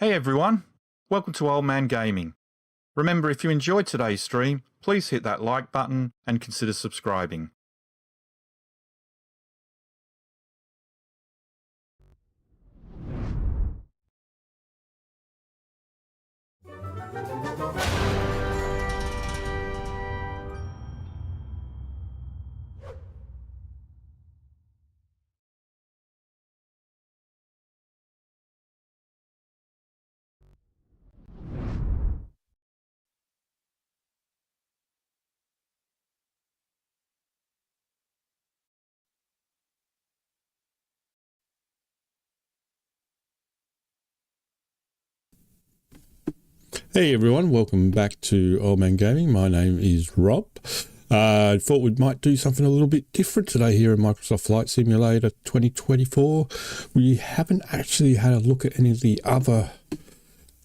Hey everyone, welcome to Old Man Gaming. Remember, if you enjoyed today's stream, please hit that like button and consider subscribing. Hey everyone, welcome back to Old Man Gaming. My name is Rob. I thought we might do something a little bit different today here in Microsoft Flight Simulator 2024. We haven't actually had a look at any of the other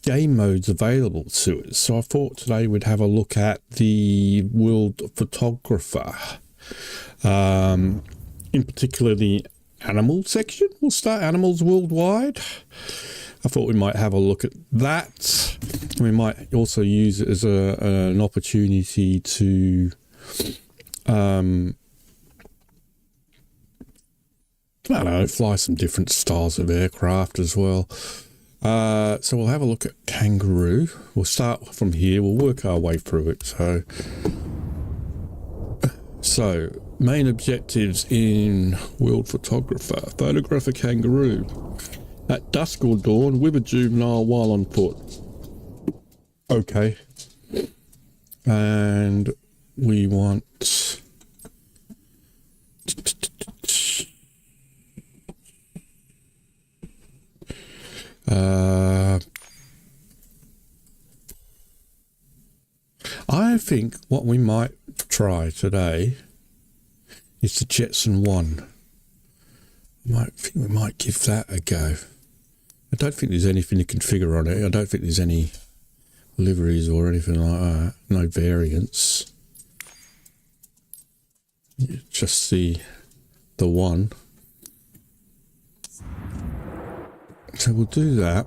game modes available to us. So I thought today we'd have a look at the World Photographer. In particular the animal section. We'll start animals worldwide. I thought we might have a look at that. We might also use it as an opportunity to I don't know, fly some different styles of aircraft as well. So we'll have a look at kangaroo. We'll start from here. We'll work our way through it. So main objectives in World Photographer. Photograph a kangaroo at dusk or dawn with a juvenile while on foot. Okay. And we want I think what we might try today is the Jetson 1. I think we might give that a go. I don't think there's anything to configure on it. I don't think there's any liveries or anything like that. No variants. Just the one. So we'll do that.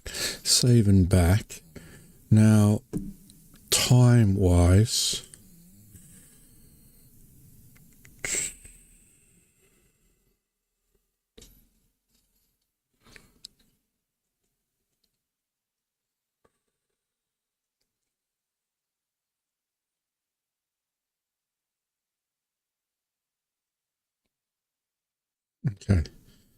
Save and back. Now, time-wise, okay,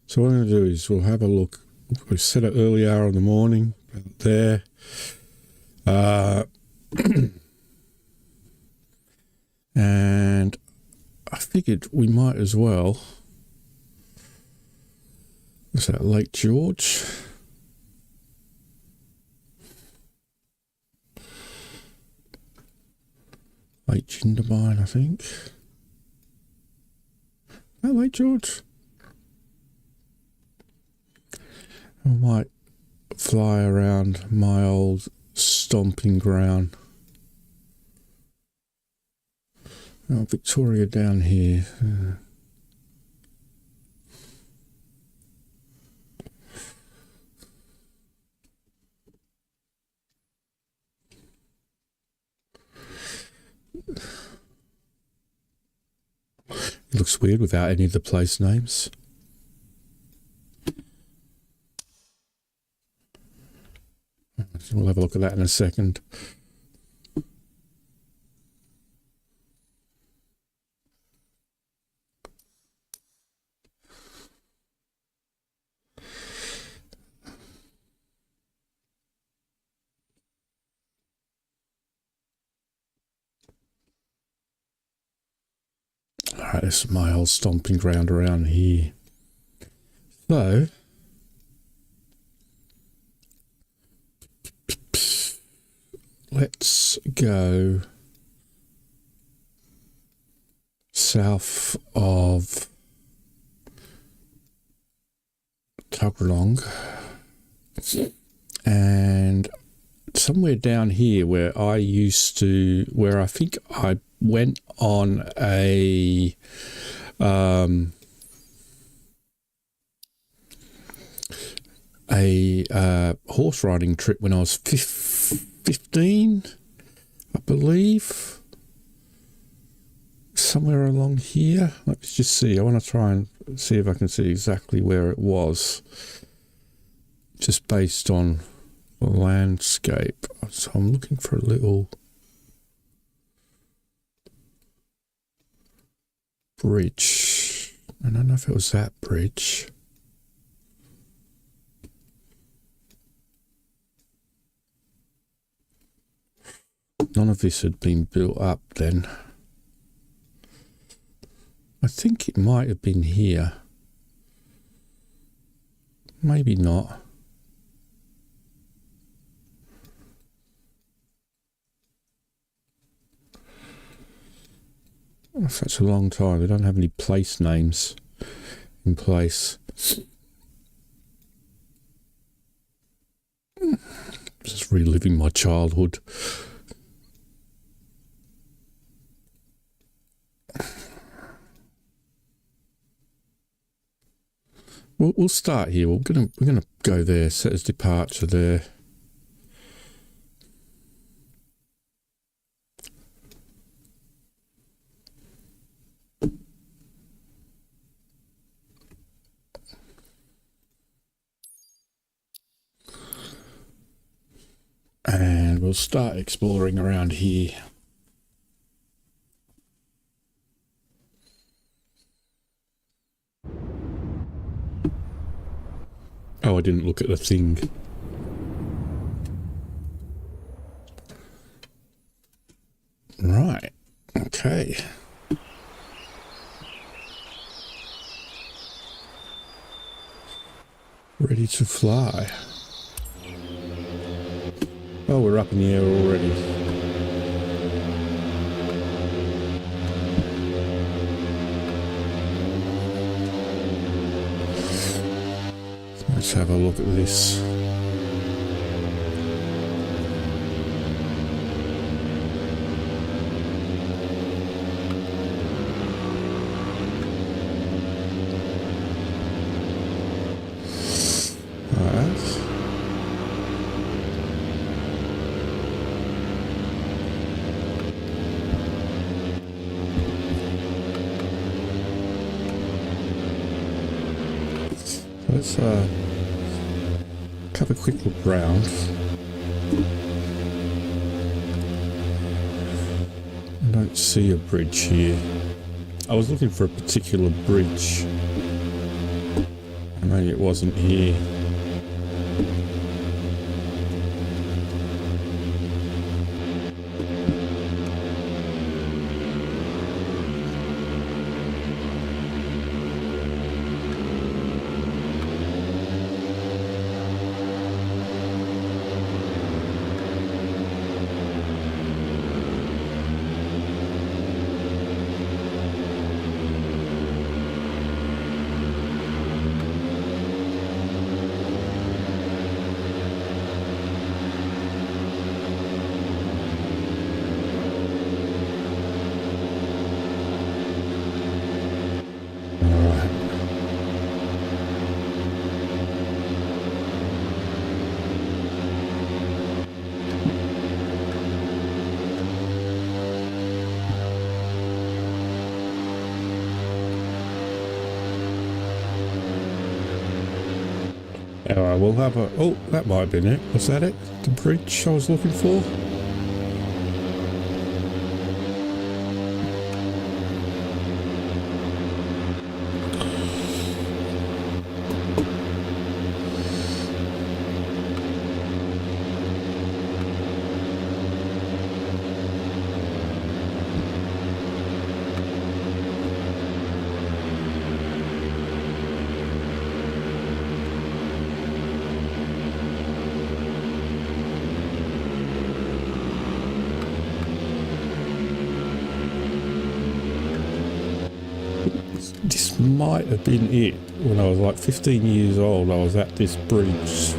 so what I'm going to do is we'll have a look. We'll set it early hour in the morning there. And I figured we might as well. What's that, Lake George? Lake Jindabyne, I think. Oh, Lake George. I might fly around my old stomping ground. Oh, Victoria down here. It looks weird without any of the place names. We'll have a look at that in a second. Alright, this is my old stomping ground around here. So, let's go south of Tuggerong and somewhere down here where I think I went on a a horse riding trip when I was 15, I believe. Somewhere along here. Let's just see. I want to try and see if I can see exactly where it was. Just based on the landscape. So I'm looking for a little bridge. I don't know if it was that bridge. None of this had been built up then. I think it might have been here. Maybe not. Such a long time. They don't have any place names in place. Just reliving my childhood. We'll start here. We're gonna go there. Set as departure there. And we'll start exploring around here. Oh, I didn't look at the thing. Right. Okay. Ready to fly. Oh, we're up in the air already. Let's have a look at this. Let's have a quick look round. I don't see a bridge here. I was looking for a particular bridge. Maybe it wasn't here. Alright, we'll have a... Oh, that might have been it. Was that it? The bridge I was looking for? This might have been it. When I was like 15 years old, I was at this bridge.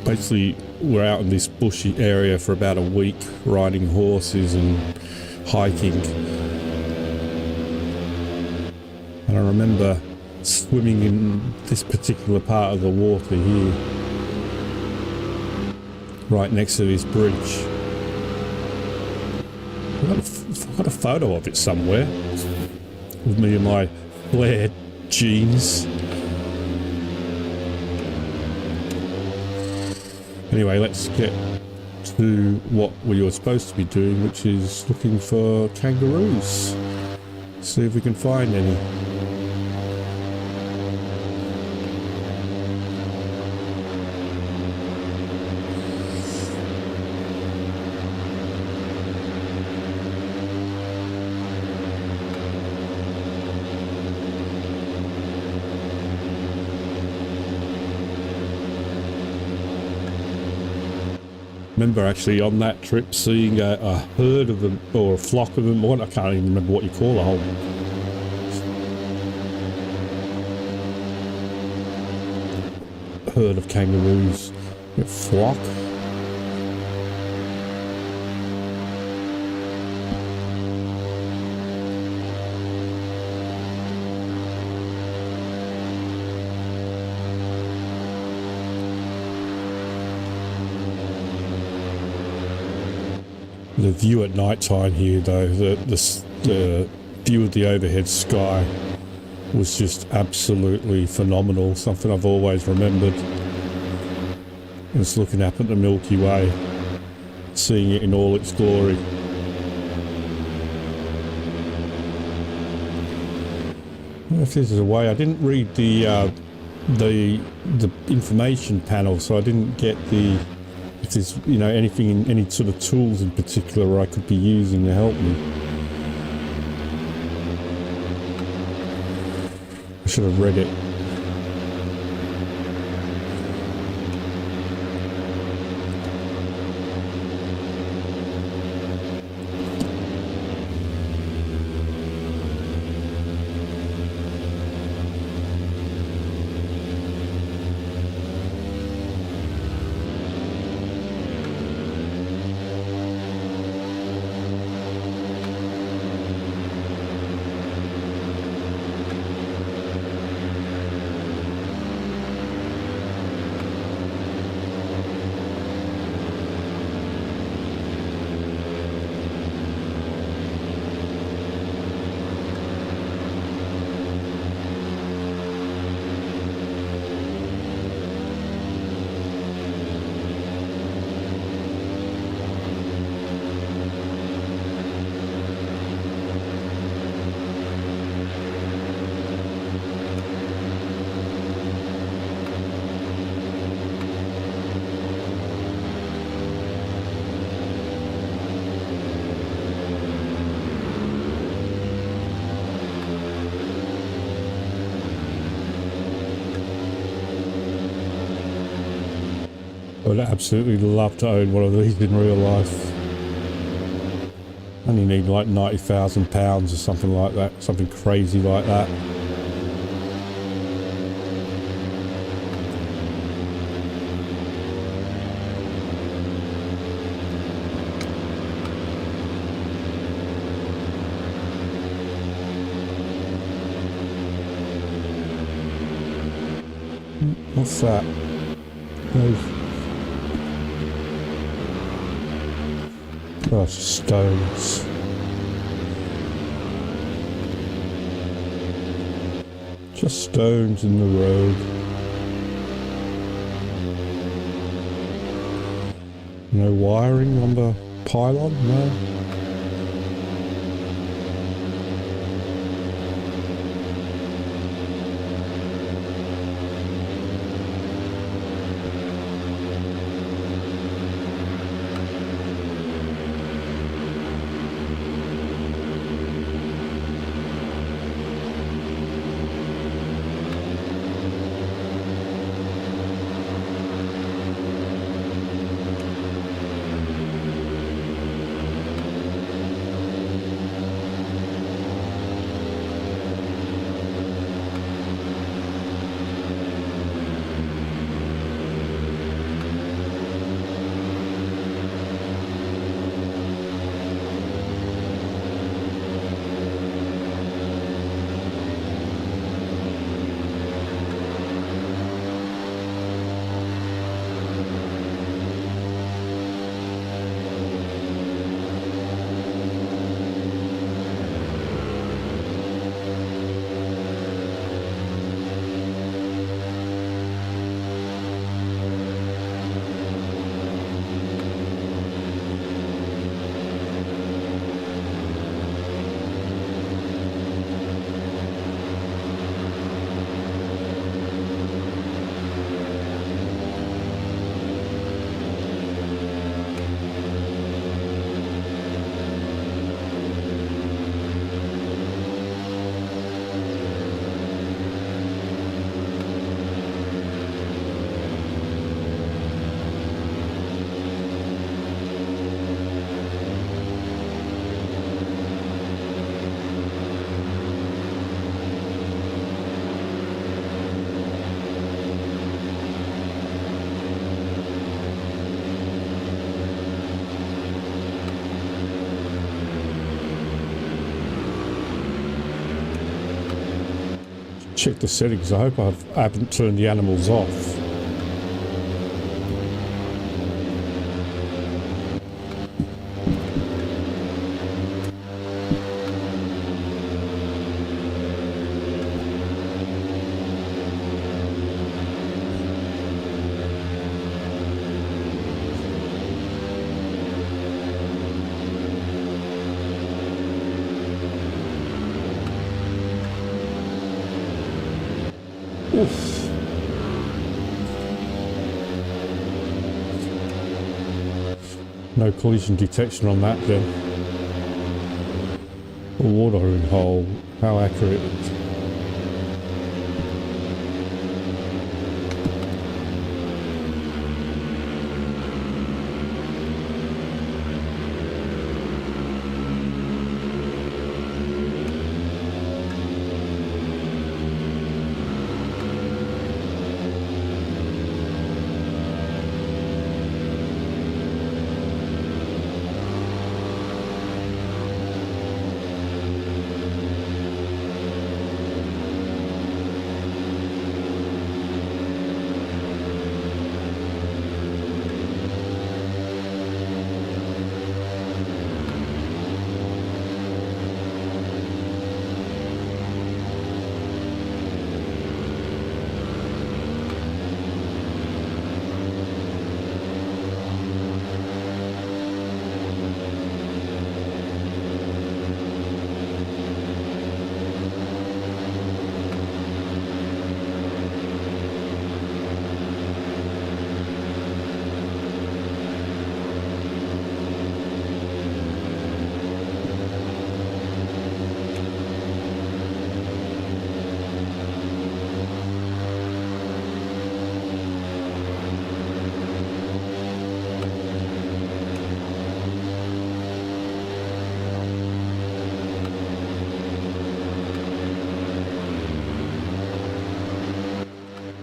We Basically, we're out in this bushy area for about a week, riding horses and hiking. And I remember swimming in this particular part of the water here, right next to this bridge. I've got a photo of it somewhere with me in my flared jeans. Anyway, let's get to what we were supposed to be doing, which is looking for kangaroos. See if we can find any. Remember actually on that trip seeing a herd of them, or a flock of them, I can't even remember what you call a whole herd of kangaroos. A flock. The view at night time here, though, the view of the overhead sky was just absolutely phenomenal. Something I've always remembered. Just looking up at the Milky Way, seeing it in all its glory. If this is a way, I didn't read the information panel, so I didn't get the. If there's, you know, anything, any sort of tools in particular I could be using to help me. I should have read it. I would absolutely love to own one of these in real life. Only need like £90,000 or something like that, something crazy like that. What's that? Oh, it's stones. Just stones in the road. No wiring on the pylon, no. check the settings. I hope I haven't turned the animals off. Oof. No collision detection on that then. A watering hole, how accurate.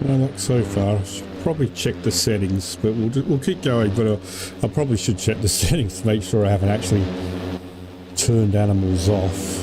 No luck so far. I should probably check the settings, but we'll keep going. But I probably should check the settings to make sure I haven't actually turned animals off.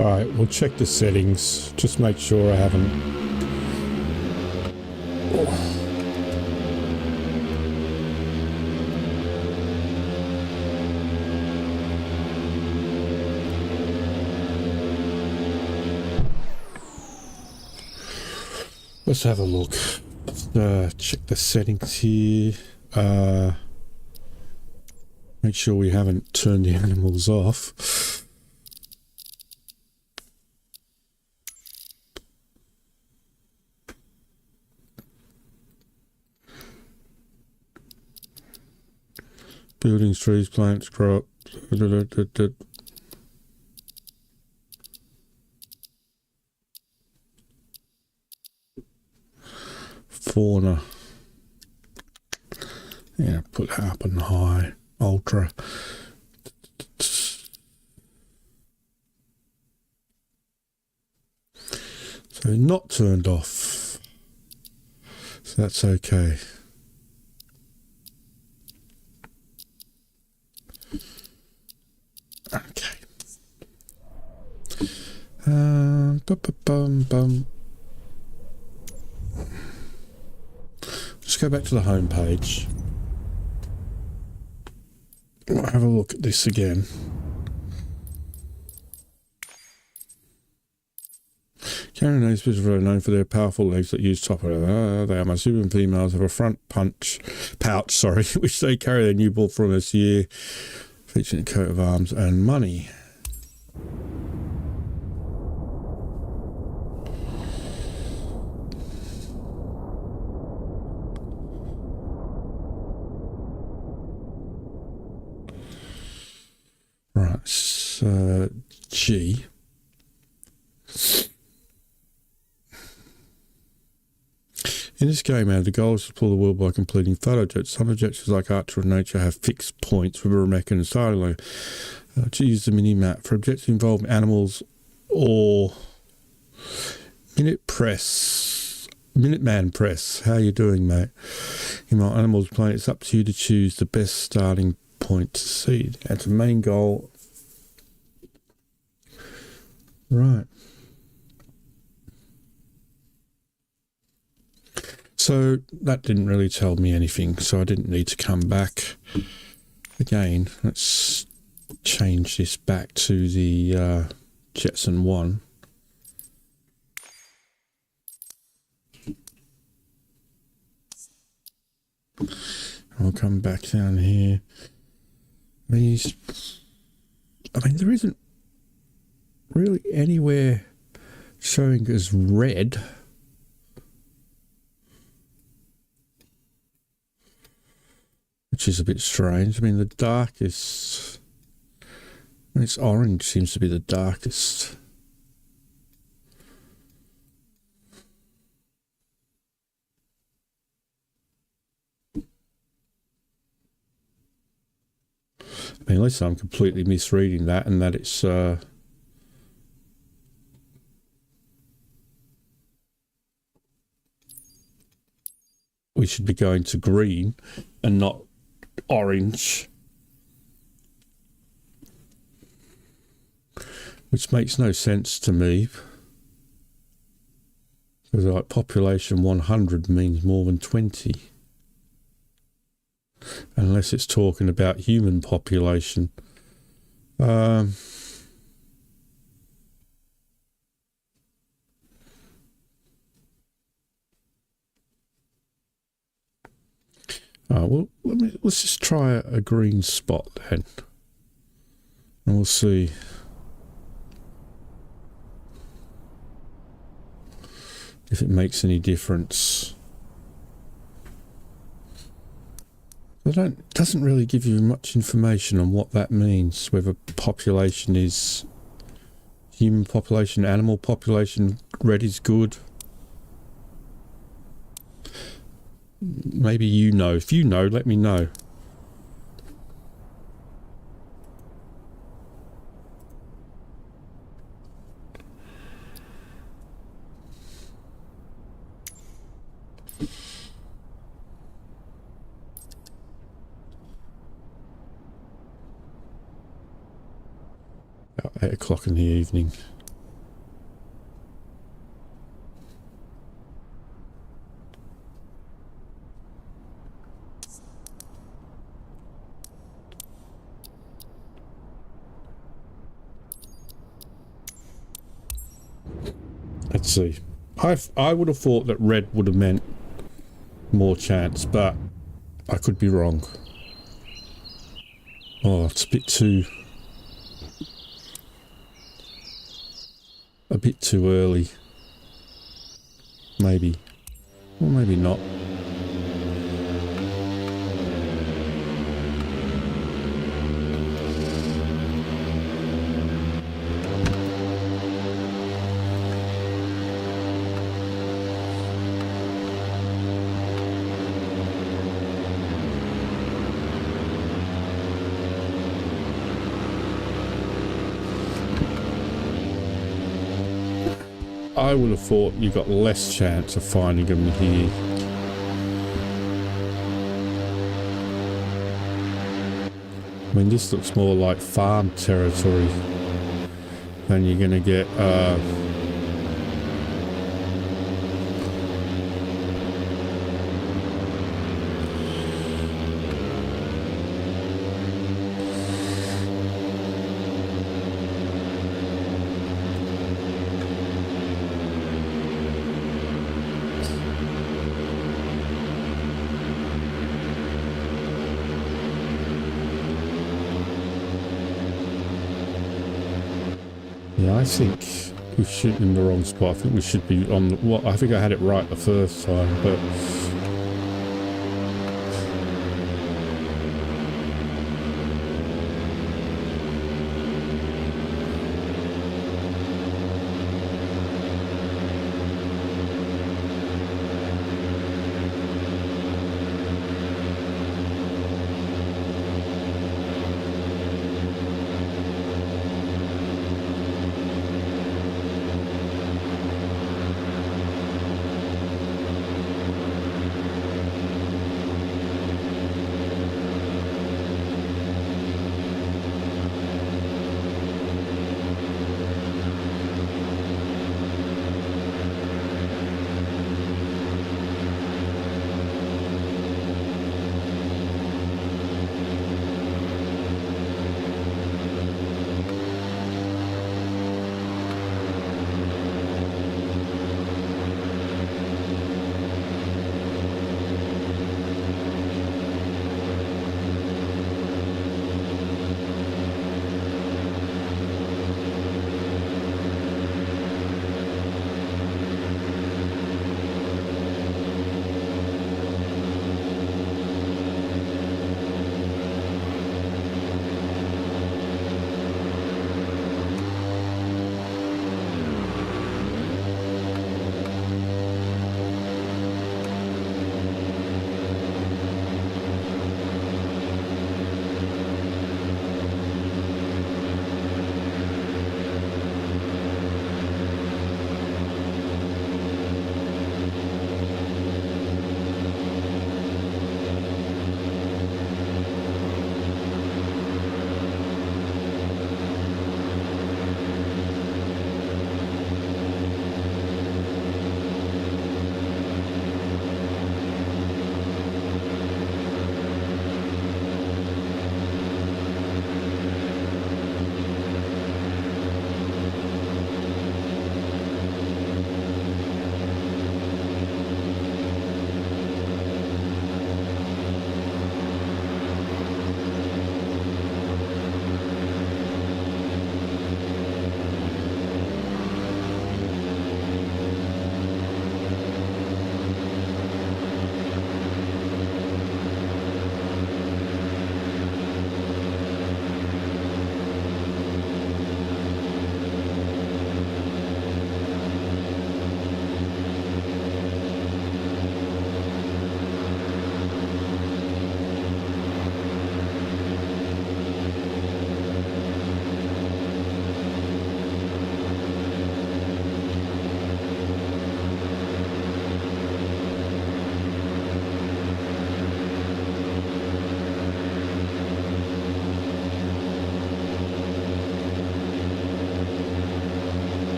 Alright, we'll check the settings. Just make sure I haven't... Oh. Let's have a look. Check the settings here. Make sure we haven't turned the animals off. Buildings, trees, plants, crops. Fauna. Yeah, put that up on high, ultra. So not turned off. So that's okay. Okay. Let's go back to the home page. We'll have a look at this again. Kangaroos are known for their powerful legs that use top of they are marsupial females have a front pouch, which they carry their newborn from this year, featuring a coat of arms and money. Right, so G. In this game, the goal is to pull the wheel by completing photo jets. Some objectives, like Archer and Nature, have fixed points with a remote and styling. To use the mini-map for objectives involving animals or Minuteman Press. How you doing, mate? In my animals plane, it's up to you to choose the best starting point to seed. That's the main goal. Right. So that didn't really tell me anything, so I didn't need to come back. Again, let's change this back to the Jetson 1. I'll come back down here. There isn't really anywhere showing as red. Which is a bit strange. I mean, the darkest... It's orange seems to be the darkest. I mean, unless I'm completely misreading that and that it's... we should be going to green and not orange, which makes no sense to me, because like population 100 means more than 20, unless it's talking about human population. Well, let's just try a green spot then, and we'll see if it makes any difference. It doesn't really give you much information on what that means, whether population is human population, animal population. Red is good. Maybe you know. If you know, let me know. About 8 o'clock in the evening. Let's see. I would have thought that red would have meant more chance, but I could be wrong. Oh, it's a bit too early. Maybe. Or maybe not. I would have thought you got less chance of finding them here. I mean, this looks more like farm territory than you're going to get yeah, I think we're shooting in the wrong spot. I think we should be on... Well, I think I had it right the first time, but...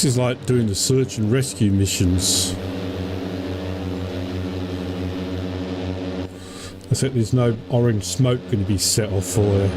This is like doing the search and rescue missions. Except there's no orange smoke going to be set off for you.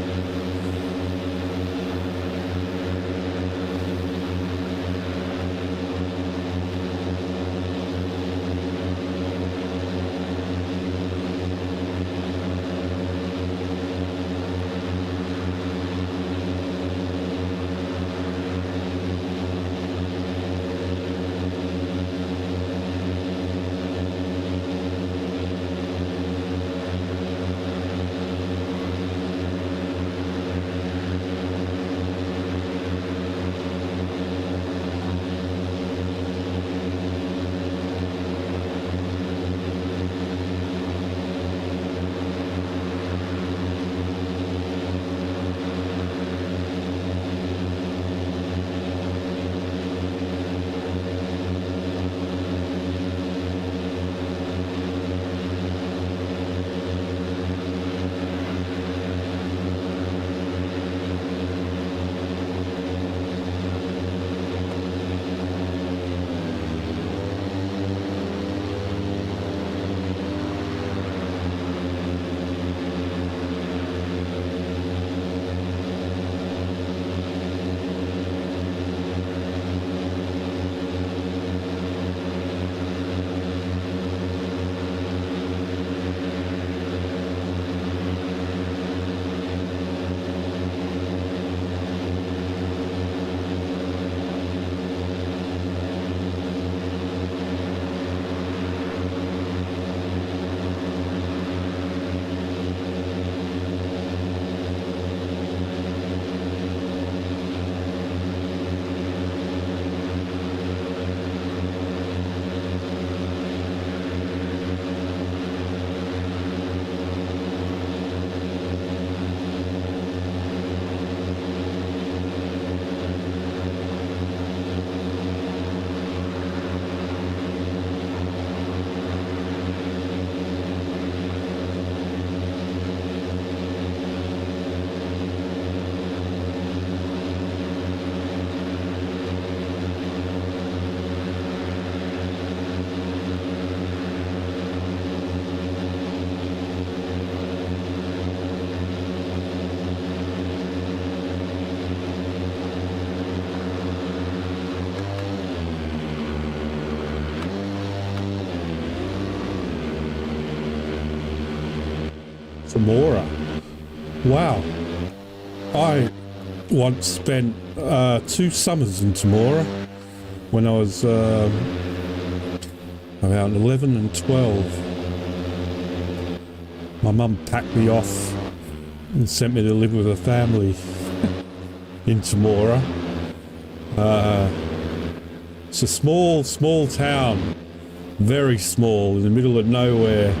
Temora. Wow. I once spent 2 summers in Temora when I was around 11 and 12. My mum packed me off and sent me to live with her family in Temora. It's a small town, very small, in the middle of nowhere.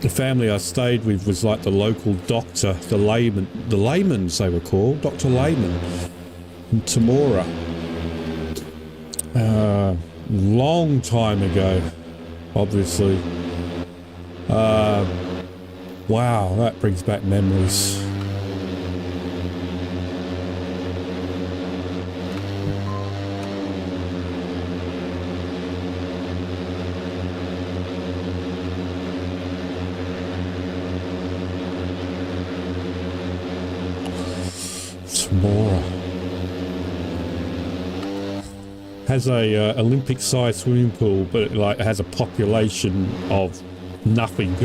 The family I stayed with was like the local doctor, the Laymans they were called, Dr. Layman in Temora. Long time ago, obviously. Wow, that brings back memories. Temora has a Olympic-sized swimming pool, but it like has a population of nothing. I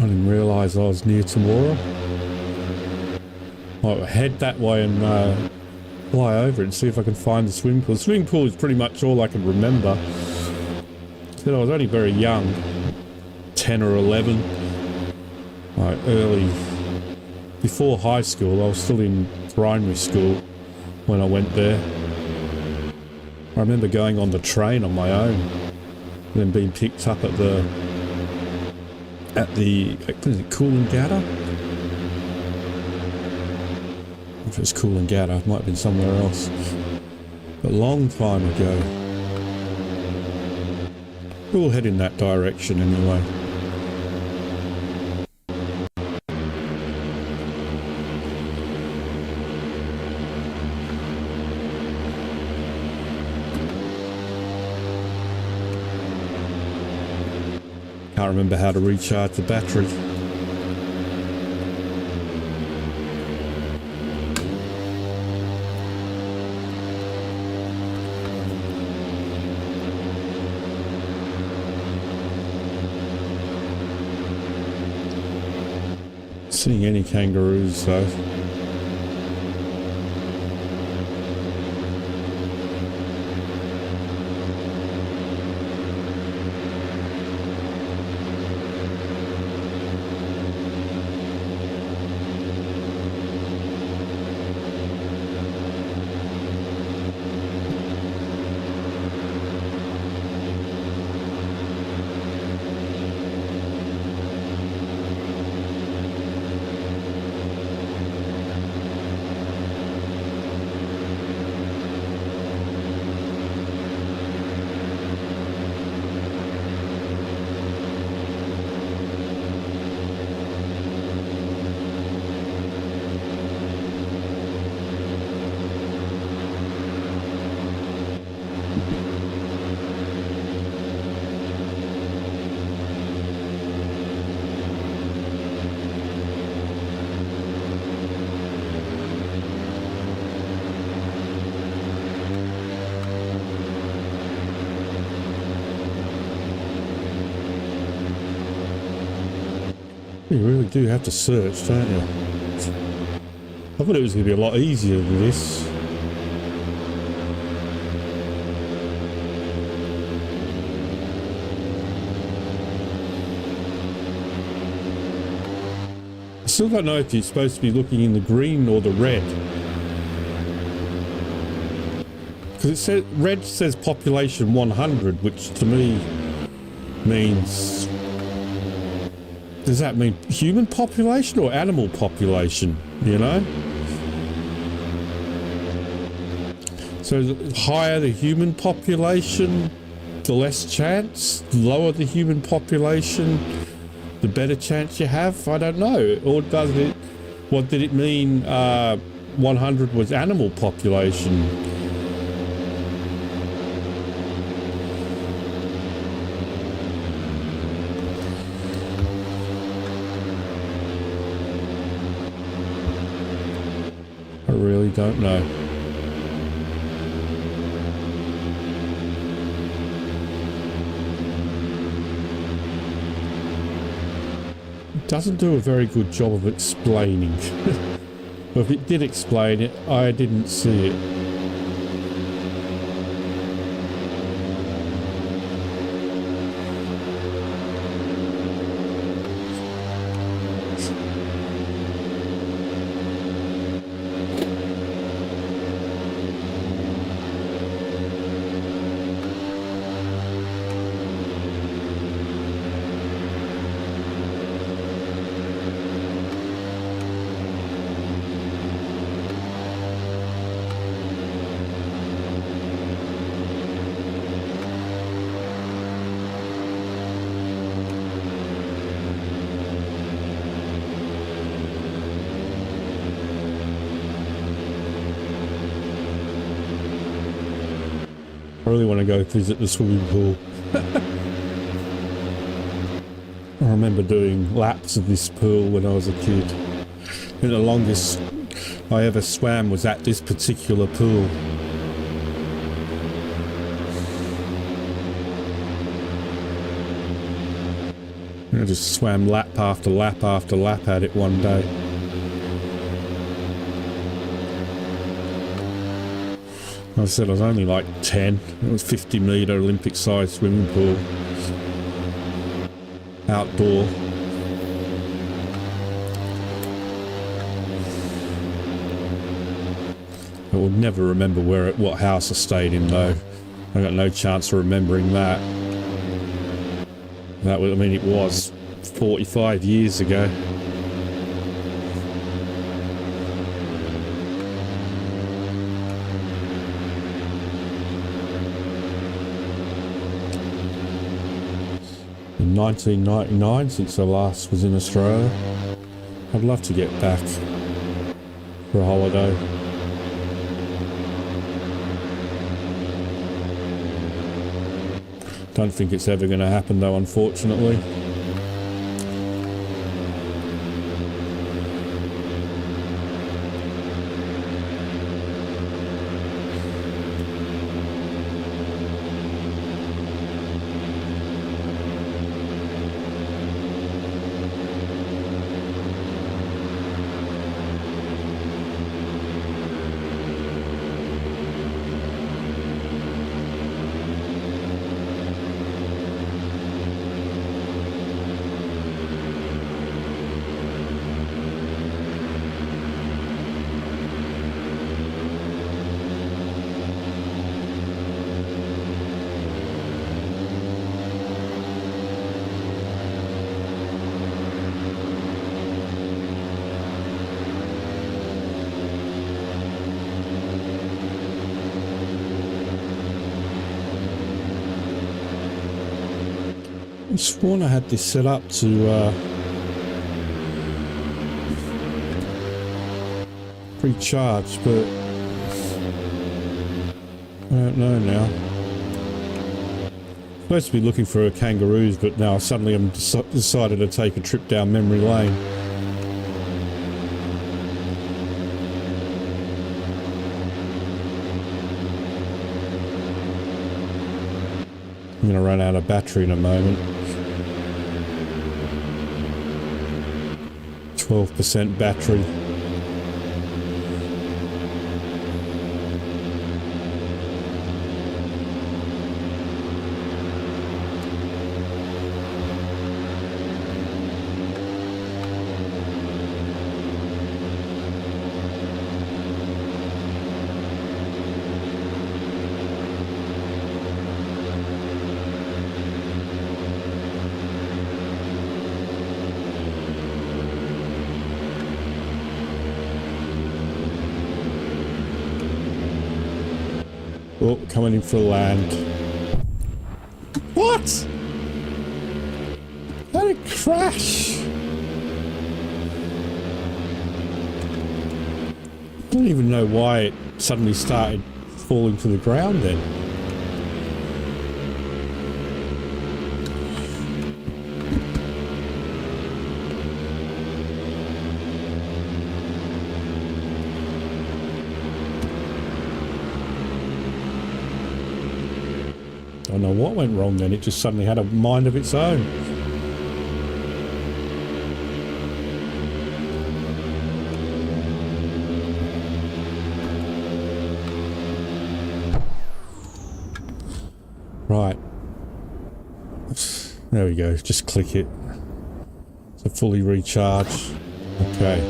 didn't realise I was near Temora. I'll head that way and fly over it and see if I can find the swimming pool. The swimming pool is pretty much all I can remember. I was only very young, 10 or 11, like early, before high school. I was still in primary school when I went there. I remember going on the train on my own, and then being picked up at the what is it, Coolangatta? If it's Coolangatta, it might have been somewhere else. But a long time ago. We'll head in that direction anyway. Can't remember how to recharge the battery. Seeing any kangaroos though. You really do have to search, don't you? I thought it was going to be a lot easier than this. I still don't know if you're supposed to be looking in the green or the red. Because it says, red says population 100, which to me means... Does that mean human population or animal population, you know? So the higher the human population, the less chance, lower the human population, the better chance you have? I don't know. Or does it, what did it mean 100 was animal population? I really don't know. It doesn't do a very good job of explaining. But if it did explain it, I didn't see it. I really want to go visit the swimming pool. I remember doing laps of this pool when I was a kid. And the longest I ever swam was at this particular pool. I just swam lap after lap after lap at it one day. I said I was only like 10. It was 50-metre Olympic-sized swimming pool. Outdoor. I will never remember what house I stayed in though. I got no chance of remembering that. That was, I mean, it was 45 years ago. in 1999 since I last was in Australia. I'd love to get back for a holiday. Don't think it's ever going to happen though, unfortunately. I sworn I had this set up to recharge, but I don't know now. Supposed to be looking for a kangaroos, but now suddenly I'm decided to take a trip down memory lane. I'm going to run out of battery in a moment. 12% battery. Oh, coming in for land. What? How did it crash? I don't even know why it suddenly started falling to the ground then. I don't know what went wrong then, it just suddenly had a mind of its own. Right. There we go, just click it. So fully recharge. Okay.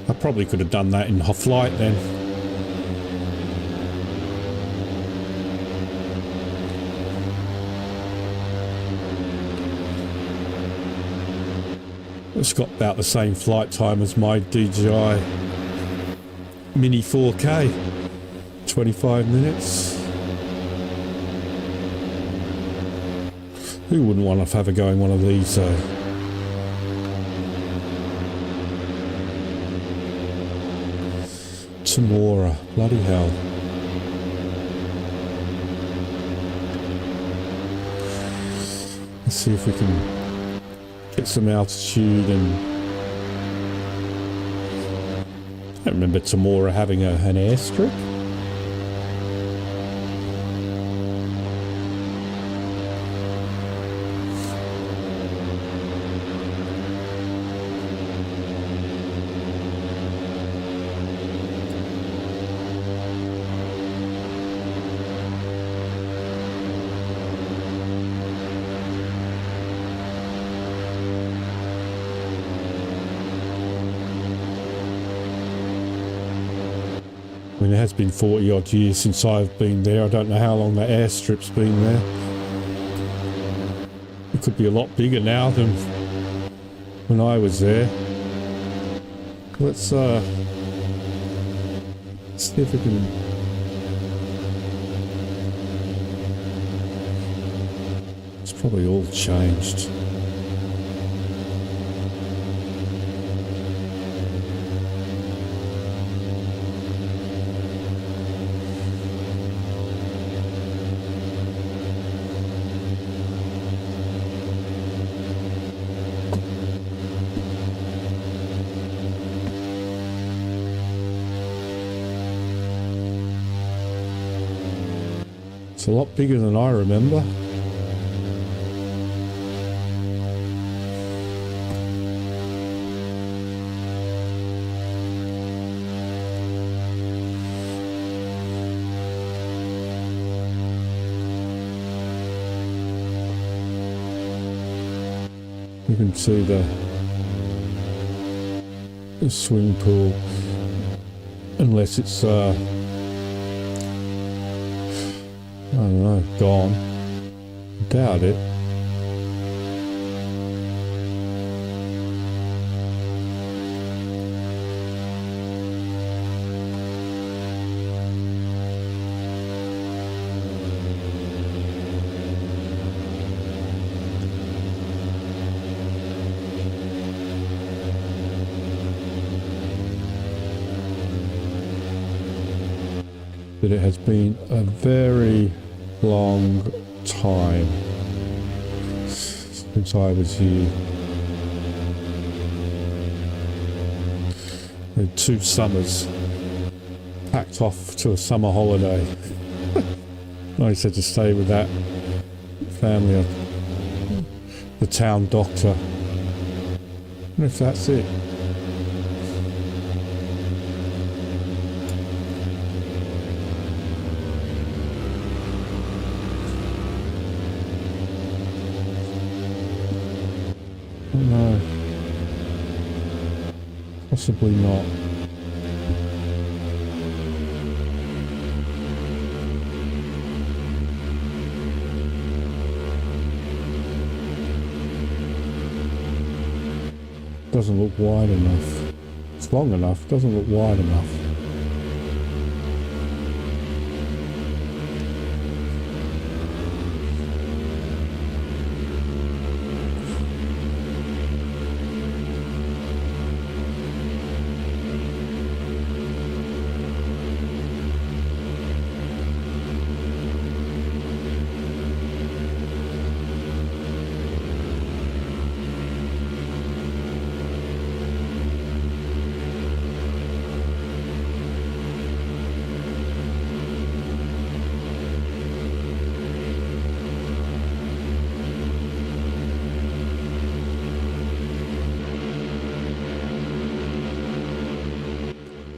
I probably could have done that in flight then. It's got about the same flight time as my DJI Mini 4K. 25 minutes. Who wouldn't want to have a go in one of these though? Temora, bloody hell. Let's see if we can get some altitude. And I don't remember Temora having an airstrip. I mean, it has been 40 odd years since I've been there. I don't know how long the airstrip's been there. It could be a lot bigger now than when I was there. Let's see if we can... Probably all changed. It's a lot bigger than I remember. You can see the swimming pool, unless it's I don't know, gone. Doubt it. But it has been a very long time since I was here. And 2 summers packed off to a summer holiday. I just had to stay with that family, the town doctor. And if that's it. No, possibly not. Doesn't look wide enough. It's long enough, doesn't look wide enough.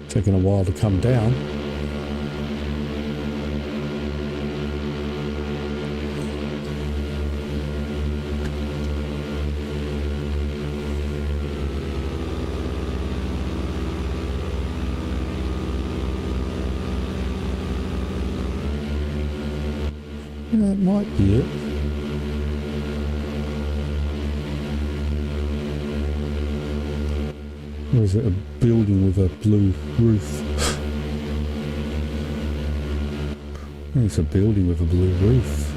Taking a while to come down. Yeah, that might be it. Or is it a building with a blue roof? I think it's a building with a blue roof.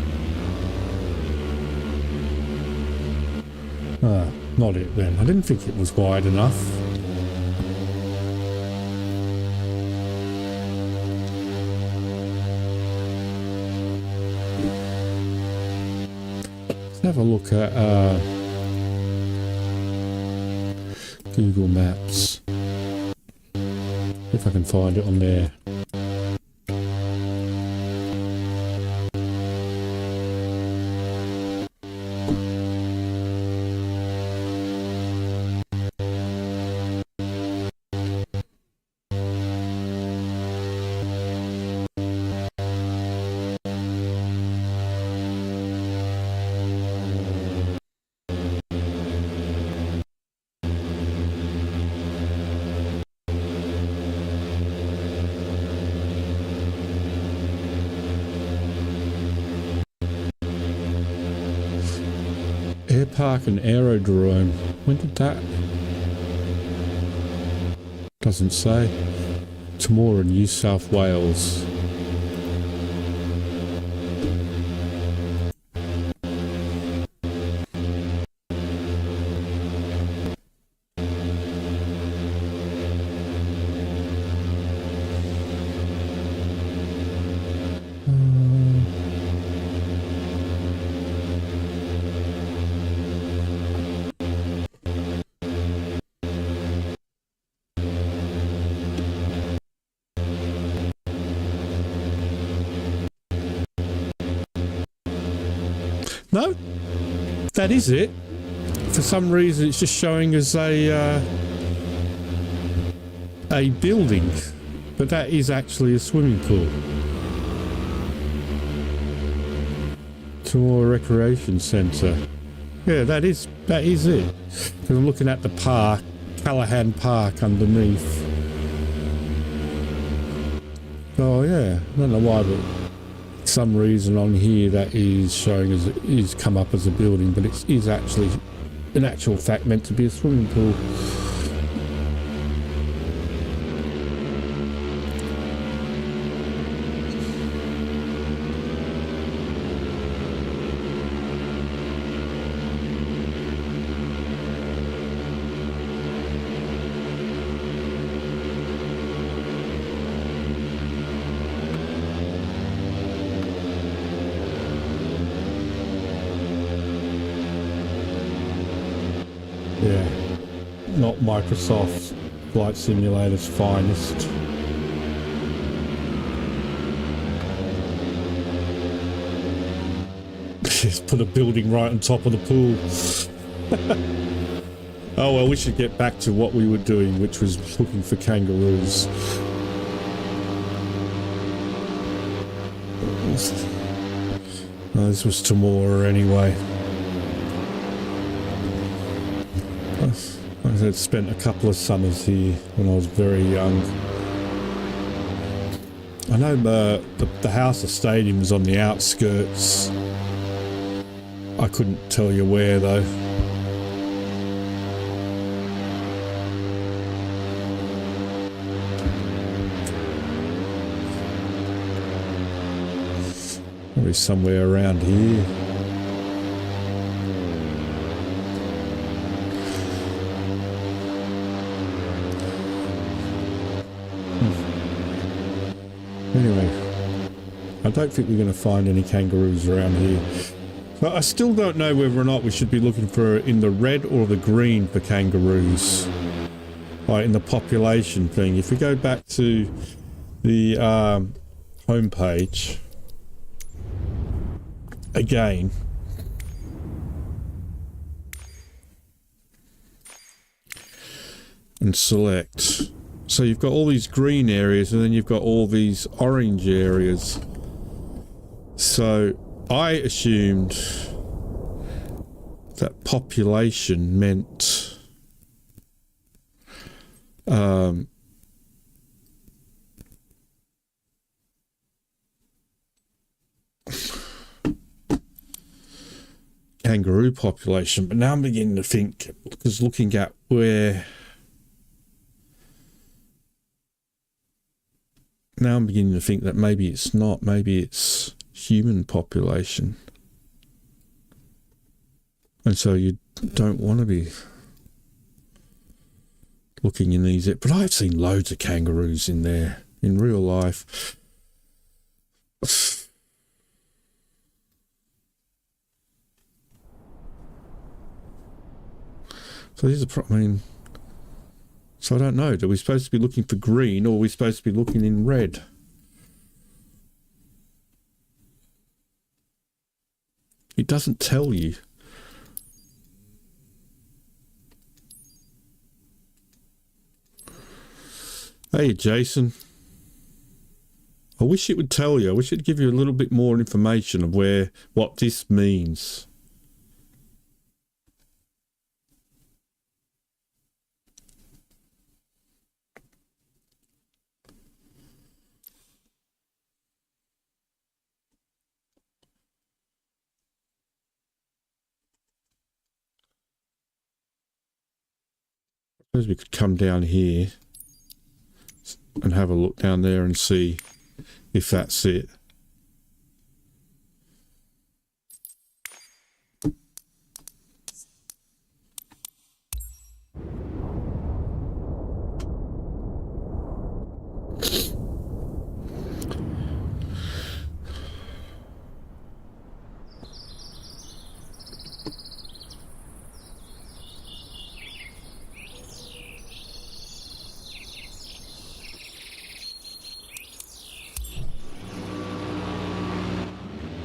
Ah, not it then. I didn't think it was wide enough. Let's have a look at Google Maps. If I can find it on there. Air Park and Aerodrome. When did that? Doesn't say. Temora, New South Wales. No, that is it. For some reason, it's just showing as a building, but that is actually a swimming pool. Temora Recreation Centre. Yeah, that is it. Because I'm looking at the park, Callahan Park underneath. Oh yeah, I don't know why, but for some reason on here that is showing as it is come up as a building, but it is actually, in actual fact, meant to be a swimming pool. Yeah, not Microsoft Flight Simulator's finest. Just put a building right on top of the pool. Oh well, we should get back to what we were doing, which was looking for kangaroos. Oh, this was Temora anyway. I had spent a couple of summers here when I was very young. I know the house or stadium was on the outskirts. I couldn't tell you where though. Probably somewhere around here. Anyway, I don't think we're going to find any kangaroos around here. But I still don't know whether or not we should be looking for in the red or the green for kangaroos. Like in the population thing. If we go back to the home page again. And select. So you've got all these green areas and then you've got all these orange areas. So I assumed that population meant kangaroo population, but now I'm beginning to think, because looking at where now I'm beginning to think that maybe it's not, maybe it's human population. And so you don't want to be looking in these, but I've seen loads of kangaroos in there in real life. So these are, I mean, so I don't know. Are we supposed to be looking for green or are we supposed to be looking in red? It doesn't tell you. Hey, Jason. I wish it would tell you. I wish it'd give you a little bit more information of what this means. I suppose we could come down here and have a look down there and see if that's it.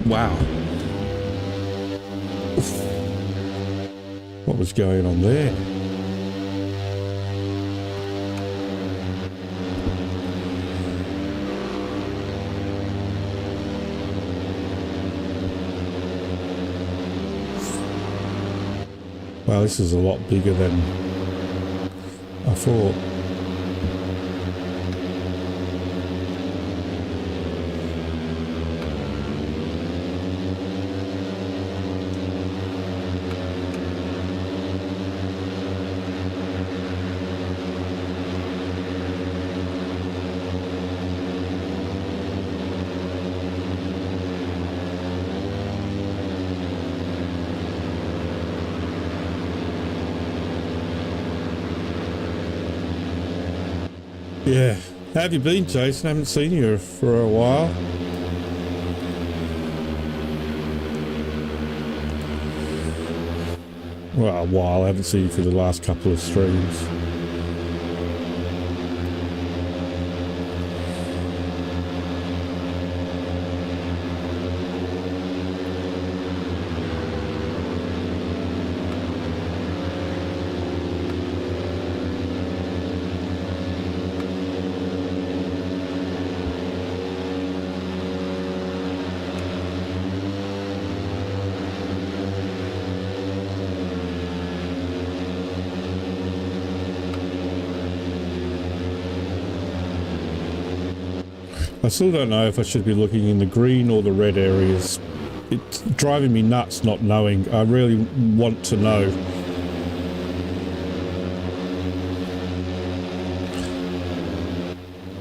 Wow. What was going on there? Wow, this is a lot bigger than I thought. Yeah. How have you been, Jason? I haven't seen you for a while. Well, a while. I haven't seen you for the last couple of streams. I still don't know if I should be looking in the green or the red areas. It's driving me nuts not knowing. I really want to know.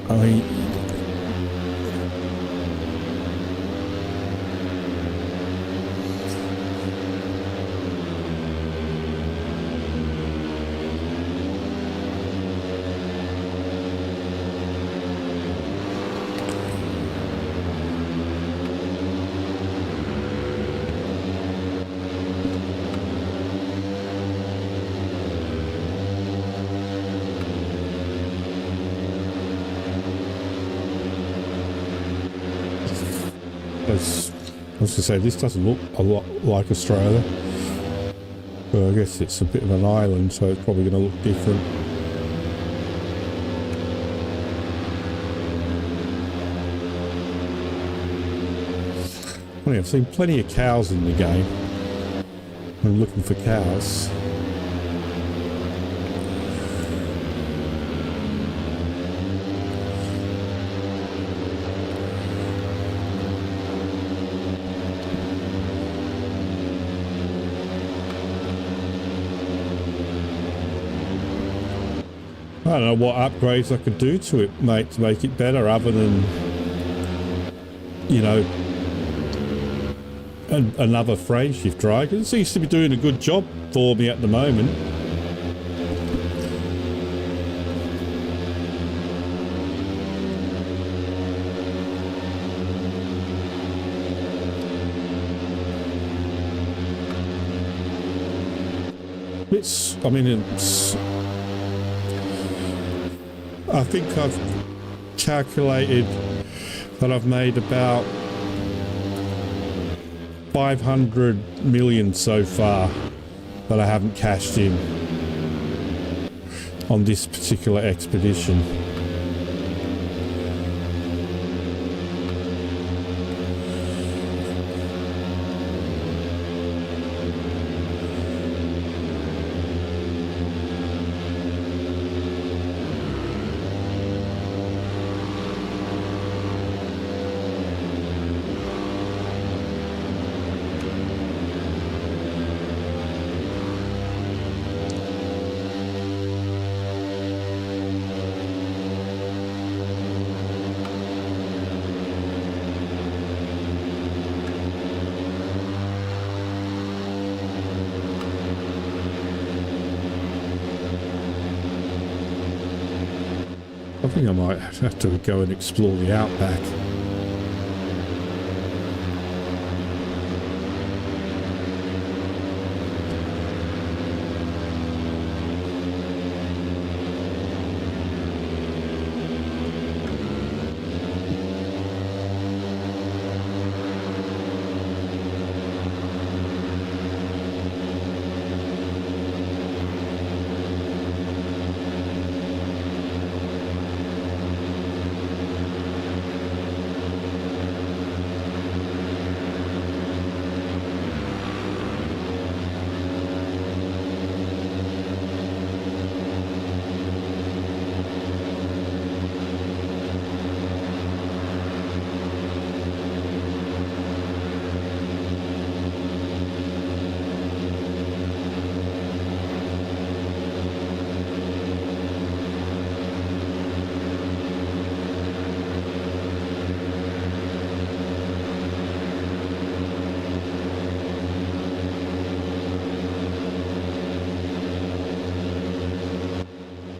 I mean, I was going to say, this doesn't look a lot like Australia. But I guess it's a bit of an island, so it's probably going to look different. Well, I've seen plenty of cows in the game. I'm looking for cows. I don't know what upgrades I could do to it, mate, to make it better, other than, you know, another frame shift drive. It seems to be doing a good job for me at the moment. I think I've calculated that I've made about 500 million so far that I haven't cashed in on this particular expedition. I think I might have to go and explore the outback.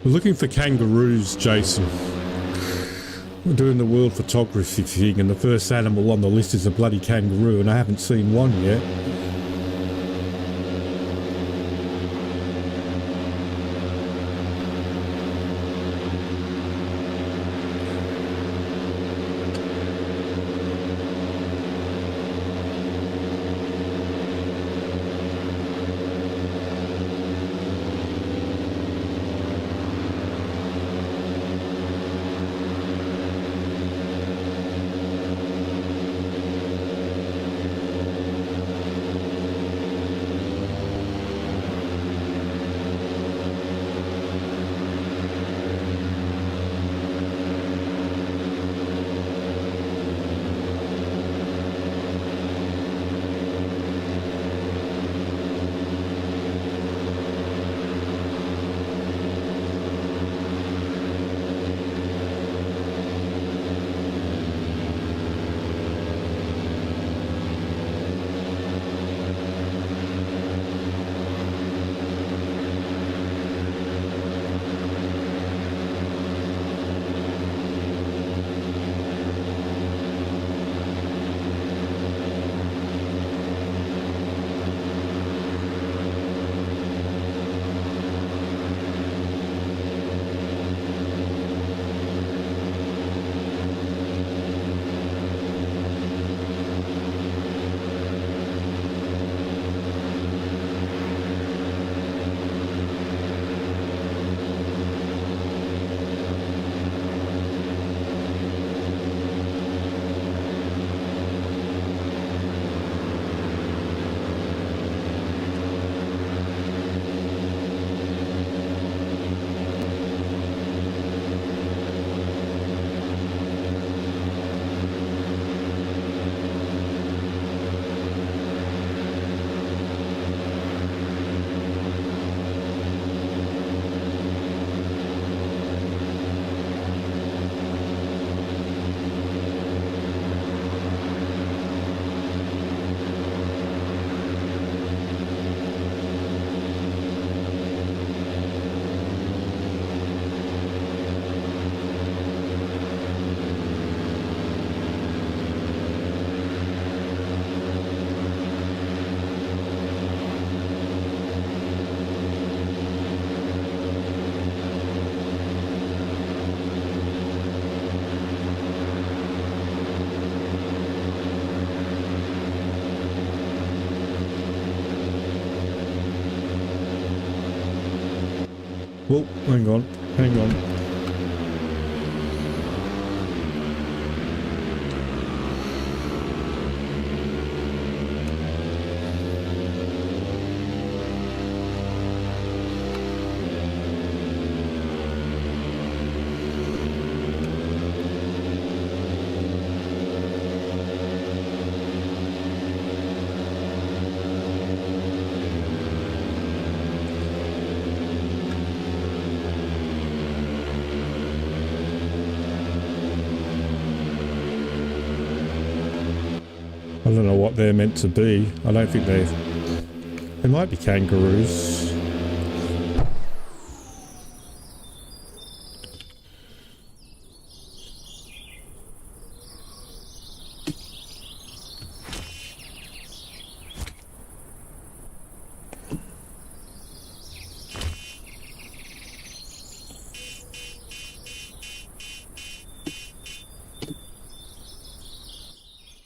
We're looking for kangaroos, Jason. We're doing the world photography thing, and the first animal on the list is a bloody kangaroo, and I haven't seen one yet. Oh, hang on, hang on. I don't know what they're meant to be. I don't think they might be kangaroos.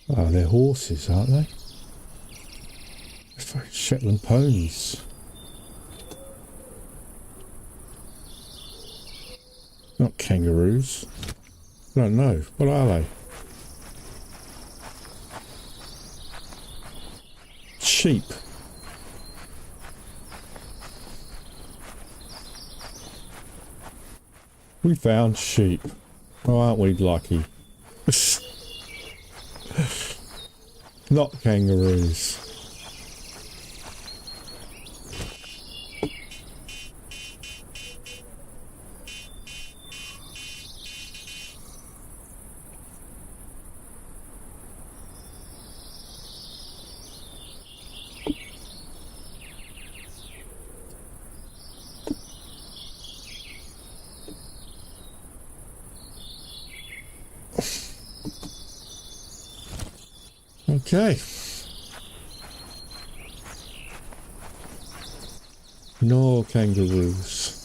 Oh, they're horses, aren't they? They're fucking Shetland ponies. Not kangaroos. I don't know. What are they? Sheep. We found sheep. Oh, aren't we lucky? Not kangaroos. Okay. No kangaroos.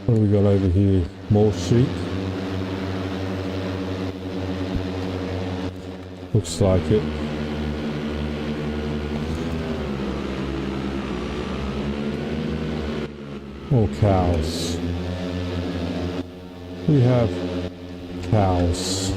What do we got over here? More sheep. Looks like it. More cows. We have cows.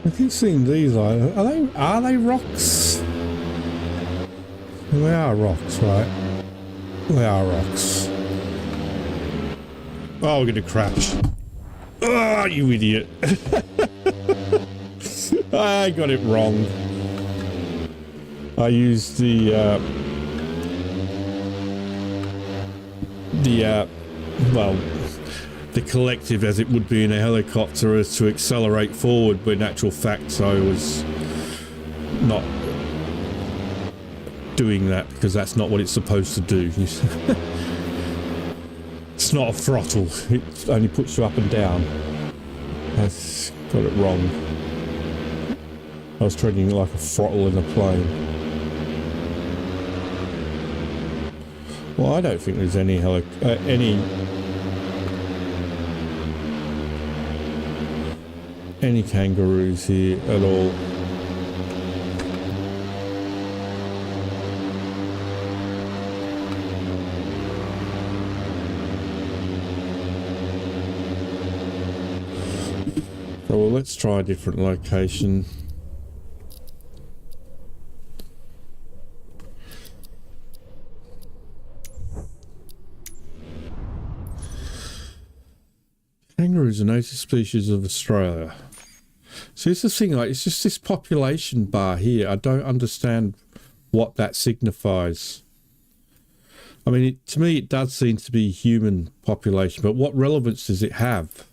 I keep seeing these. Are they rocks? They are rocks, right? They are rocks. Oh, we're gonna crash. Oh, you idiot! I got it wrong. I used well, the collective as it would be in a helicopter as to accelerate forward, when in actual fact I was not doing that, because that's not what it's supposed to do. It's not a throttle, it only puts you up and down. I've got it wrong. I was treating it like a throttle in a plane. Well, I don't think there's any any kangaroos here at all. So, well, let's try a different location. Kangaroos are native species of Australia. So it's the thing, like, it's just this population bar here. I don't understand what that signifies. I mean, to me, it does seem to be human population, but what relevance does it have?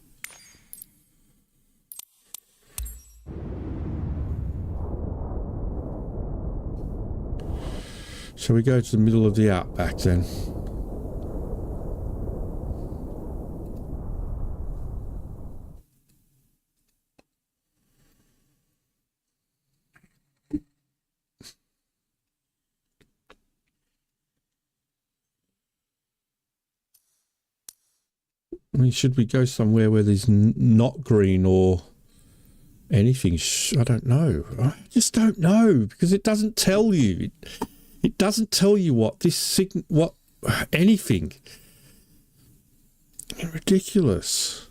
Shall we go to the middle of the outback then? I mean, should we go somewhere where there's not green or anything? I don't know. I just don't know, because it doesn't tell you. It doesn't tell you what anything. Ridiculous.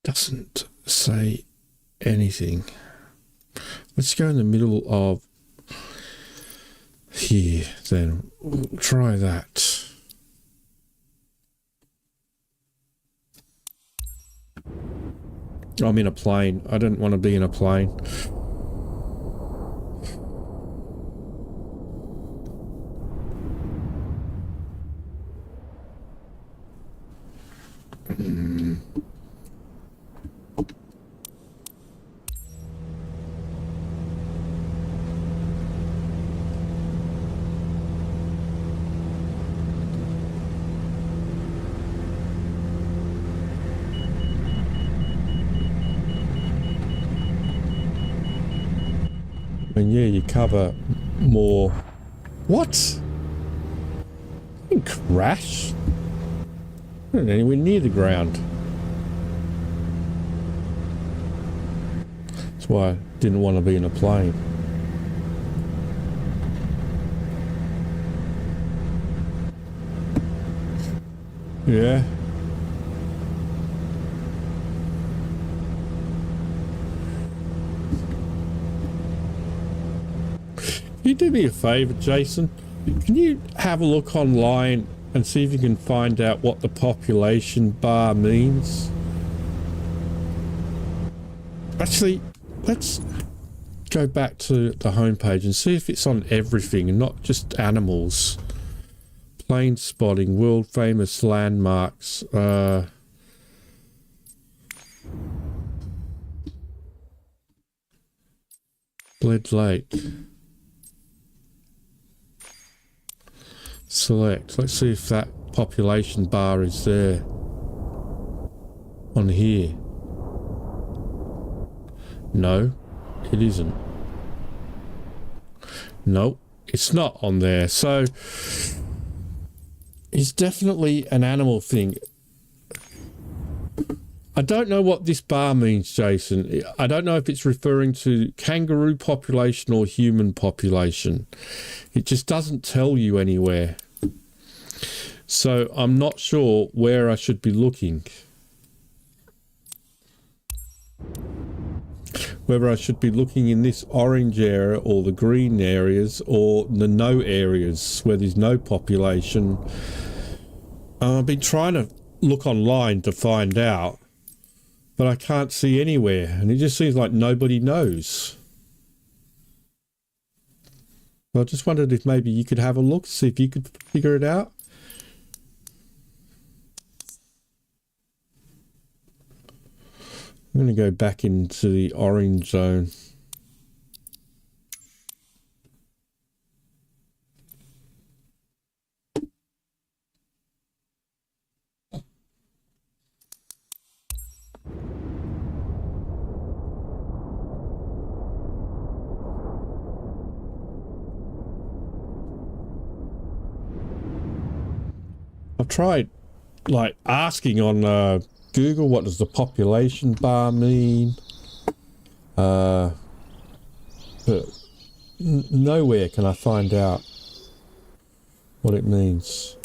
Doesn't say anything. Let's go in the middle of here then. We'll try that. I'm in a plane. I don't want to be in a plane. And yeah, you cover more. What? You didn't crash. I wasn't anywhere near the ground. That's why I didn't want to be in a plane. Yeah. Can you do me a favour, Jason? Can you have a look online and see if you can find out what the population bar means? Actually, let's go back to the homepage and see if it's on everything and not just animals. Plane spotting, world famous landmarks. Bled Lake. Select. Let's see if that population bar is there on here. No, it isn't. No, it's not on there. So it's definitely an animal thing. I don't know what this bar means, Jason. I don't know if it's referring to kangaroo population or human population. It just doesn't tell you anywhere. So I'm not sure where I should be looking. whether I should be looking in this orange area or the green areas or the no areas where there's no population. I've been trying to look online to find out, but I can't see anywhere, and it just seems like nobody knows. I just wondered if maybe you could have a look, see if you could figure it out. I'm going to go back into the orange zone. I've tried like asking on Google, what does the population bar mean? But nowhere can I find out what it means.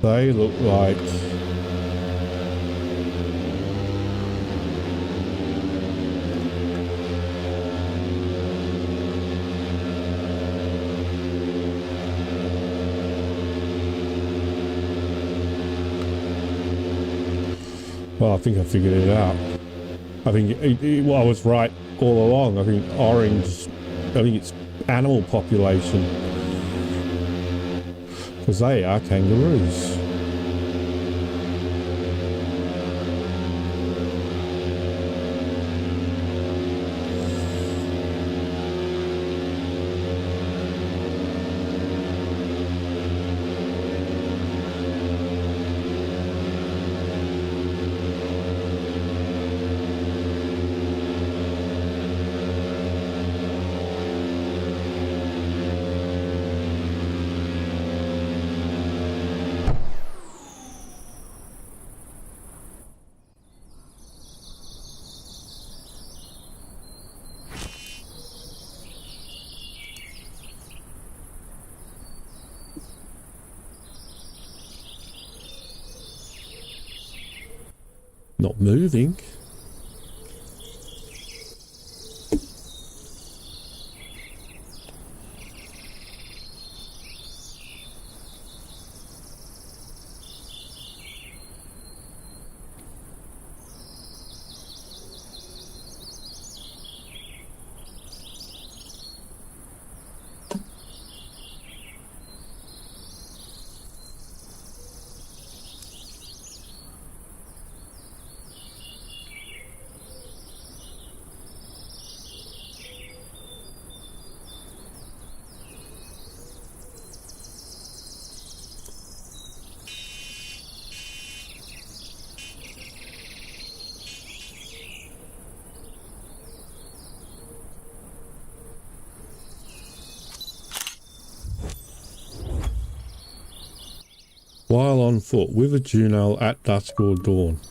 They look like well, I think I figured it out. I think well, I was right all along. I think orange, I think it's animal population, because they are kangaroos. Not moving. While on foot with a Juno at dusk or dawn.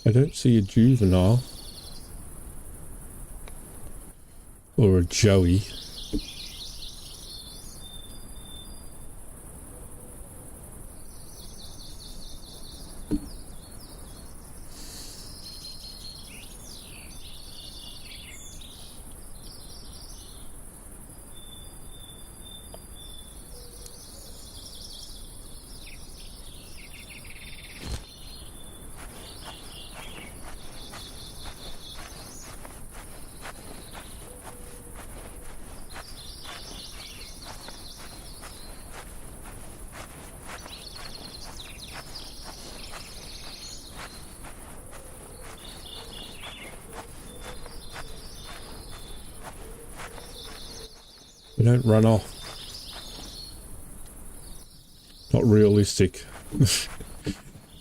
I don't see a juvenile. Or a joey. They don't run off. Not realistic.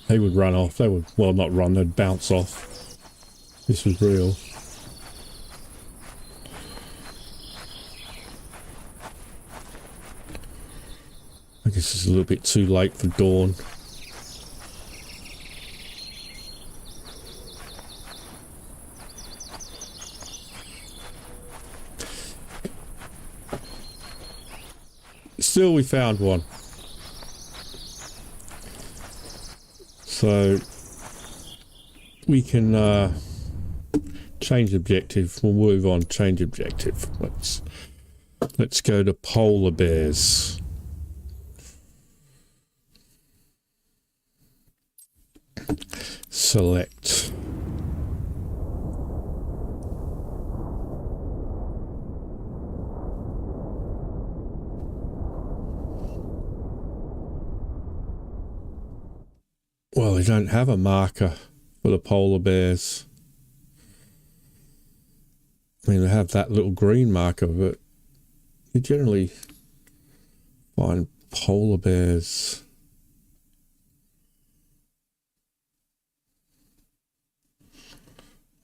They would run off. They would, well, not run, they'd bounce off. This was real. I guess it's a little bit too late for dawn. Still, we found one. So we can change objective. We'll move on. Change objective. Let's go to polar bears. Select. Well, they don't have a marker for the polar bears. I mean, they have that little green marker, but you generally find polar bears.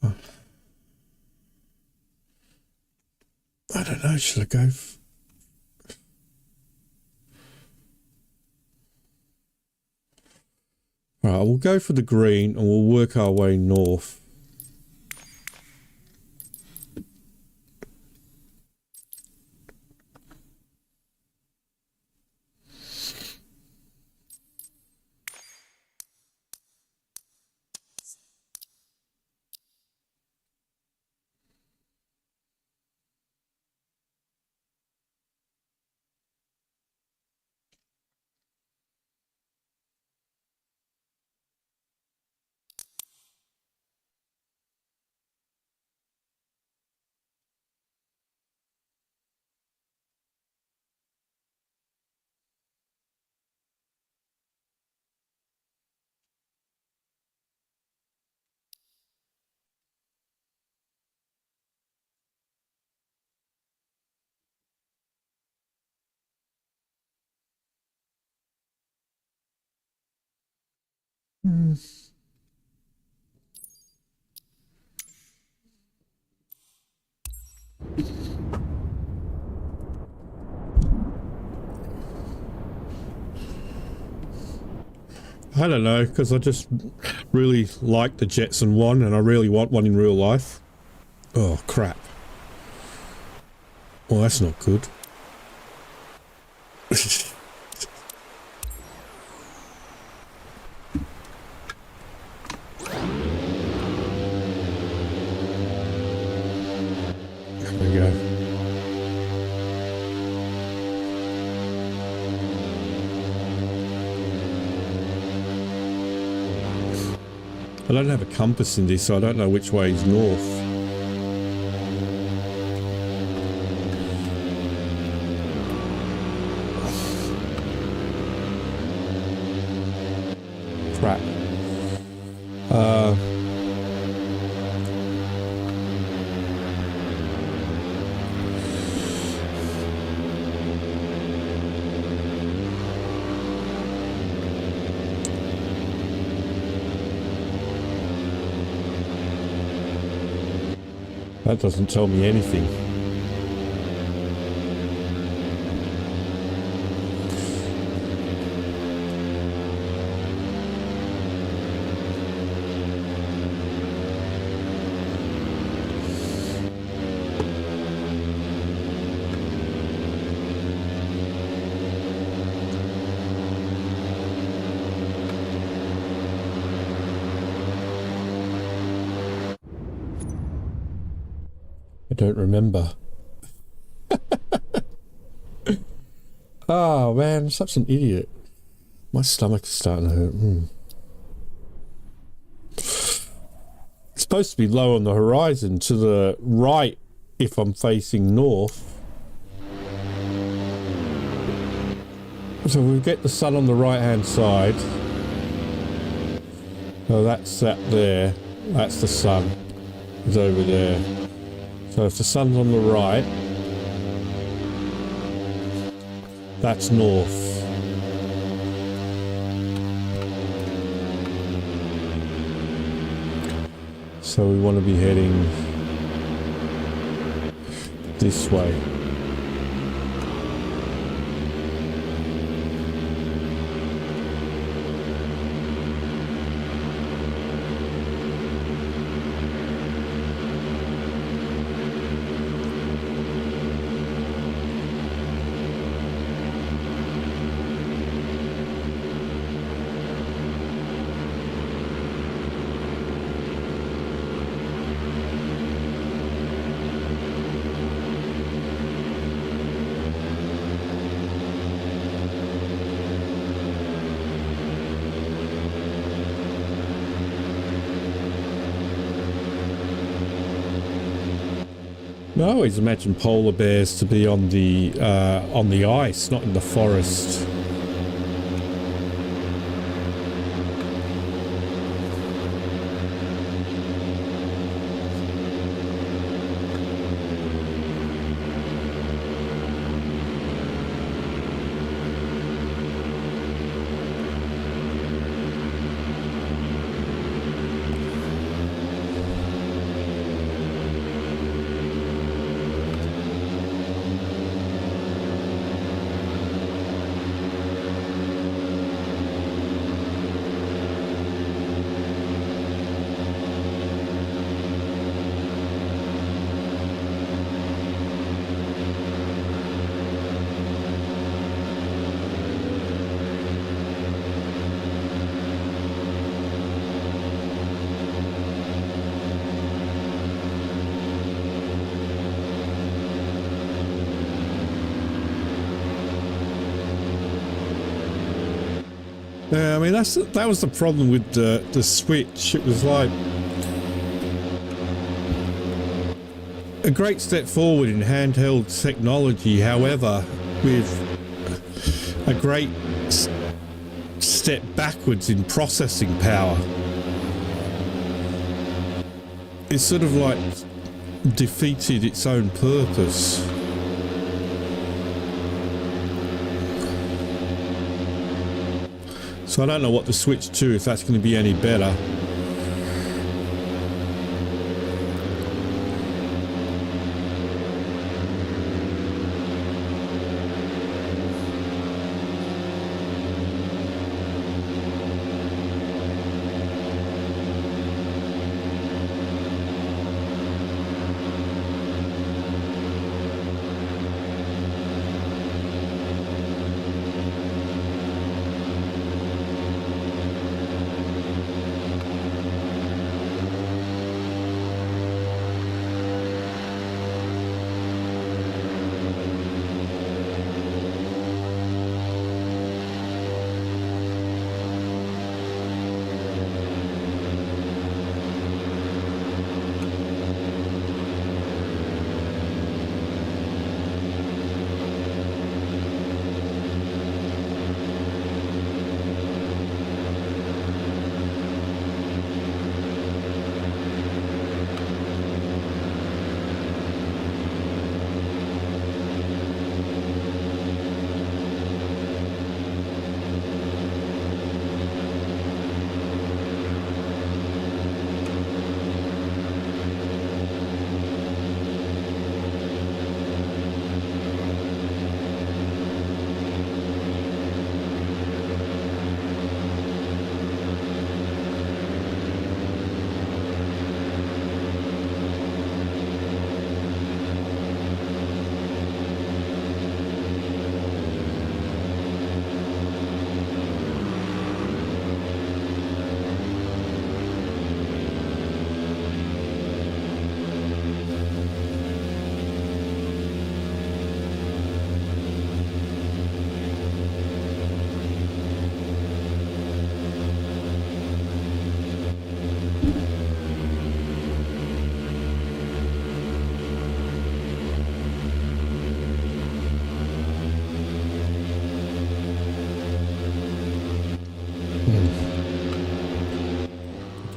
I don't know, should I go... Alright, we'll go for the green and we'll work our way north. I don't know, because I just really like the Jetson one and I really want one in real life. Oh, crap. Well, that's not good. There we go. I don't have a compass in this, so I don't know which way is north. Crap. That doesn't tell me anything. I don't remember. Oh man, I'm such an idiot. My stomach is starting to hurt. It's supposed to be low on the horizon to the right if I'm facing north. So we get the sun on the right hand side. So that's that there. That's the sun. It's over there. So if the sun's on the right, that's north. So we want to be heading this way. I always imagine polar bears to be on the ice, not in the forest. Yeah, I mean that was the problem with the Switch. It was like a great step forward in handheld technology, however, with a great step backwards in processing power. It sort of like defeated its own purpose. So I don't know what to switch to, if that's going to be any better.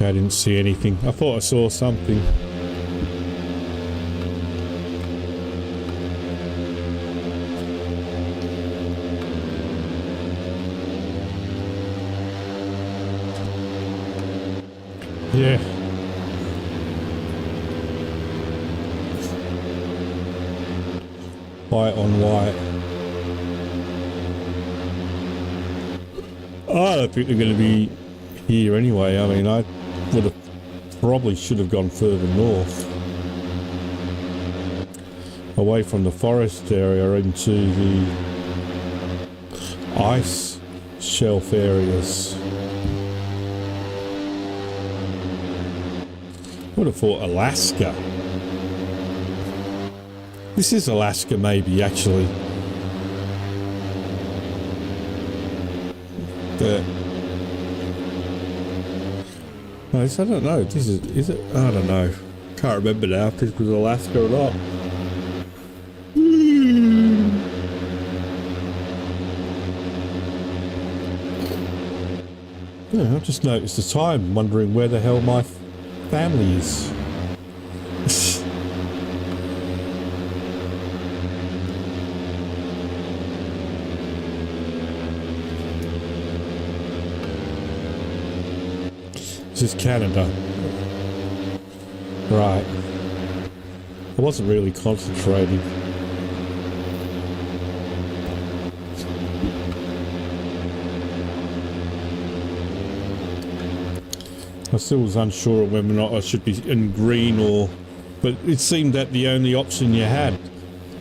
I didn't see anything. I thought I saw something. Yeah. White on white. I don't think they're going to be here anyway. I mean, I would have probably should have gone further north. Away from the forest area into the ice shelf areas. Would have thought Alaska. This is Alaska, maybe, actually. But no, I don't know. This is it? I don't know. Can't remember now if this was Alaska or not. Yeah, I've just noticed the time, wondering where the hell my family is. This is Canada. Right. I wasn't really concentrating. I still was unsure of whether or not I should be in green or... But it seemed that the only option you had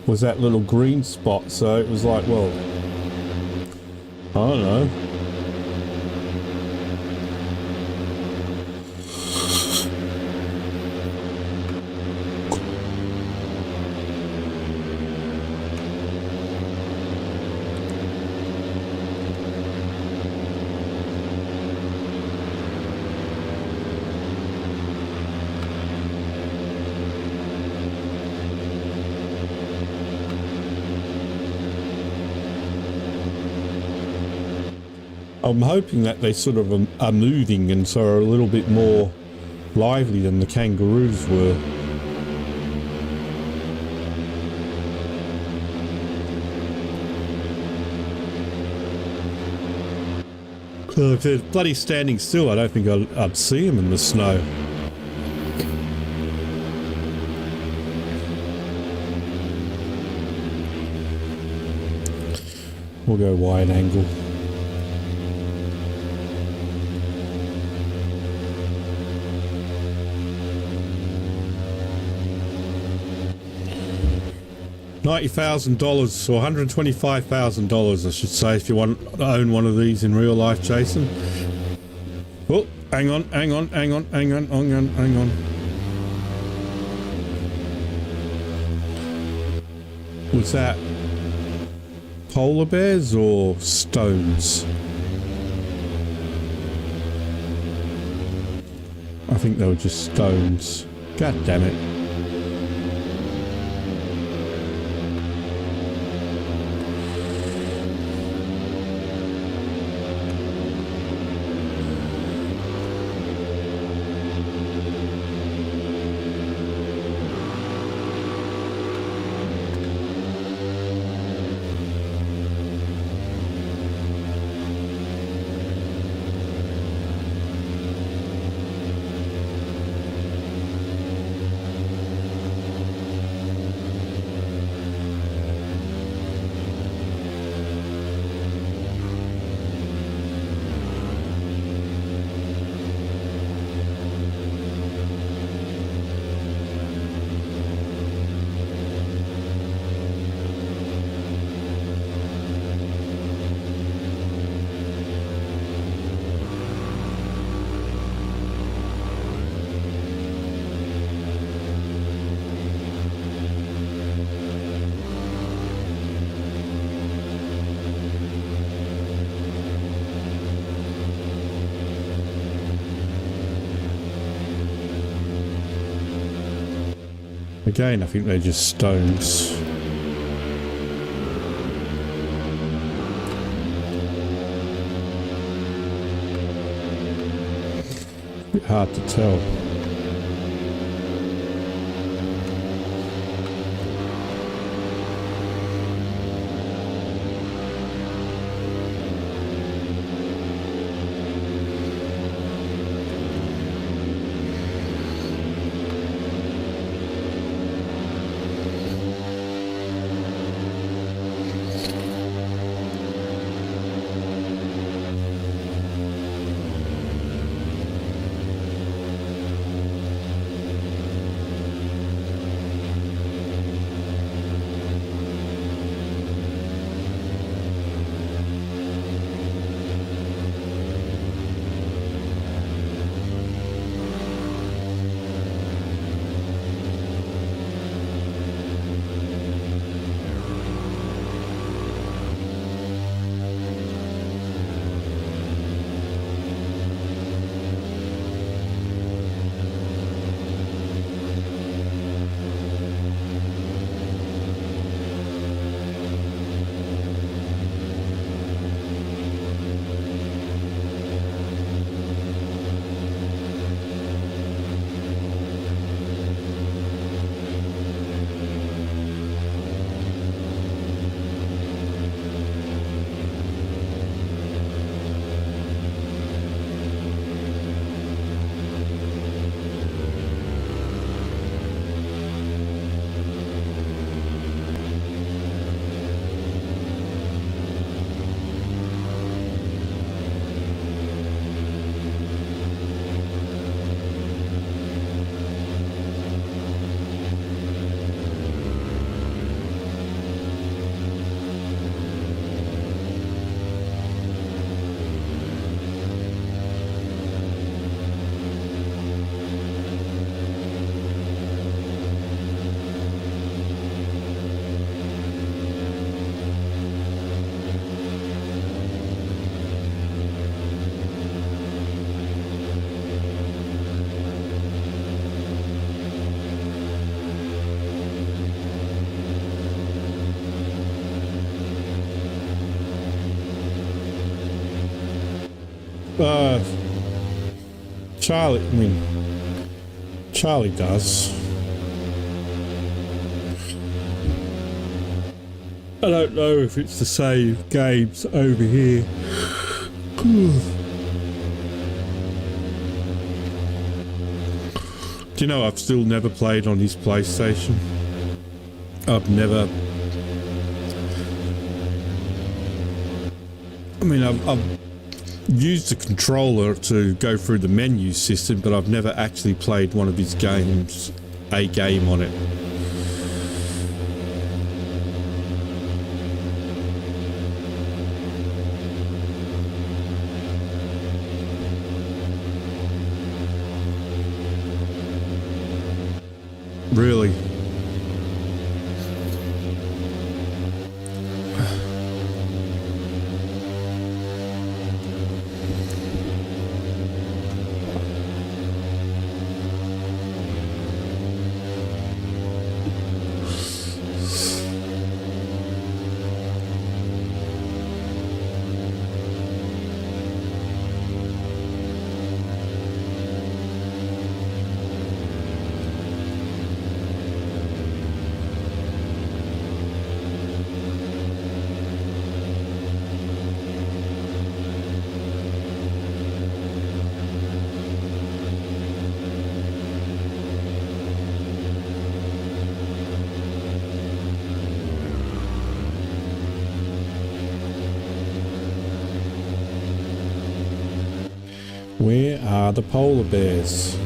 was that little green spot, so it was like, well... I don't know. I'm hoping that they sort of are moving and so are a little bit more lively than the kangaroos were. So if they're bloody standing still, I don't think I'd see them in the snow. We'll go wide angle. $90,000 or $125,000, I should say, if you want to own one of these in real life, Jason. Oh, hang on. Was that polar bears or stones? I think they were just stones. God damn it. Again, I think they're just stones. bit hard to tell. Charlie does. I don't know if it's the same games over here. Do you know I've still never played on his PlayStation? I've never... I mean, I've used the controller to go through the menu system, but I've never actually played one of his games, a game on it. Really? Where are the polar bears?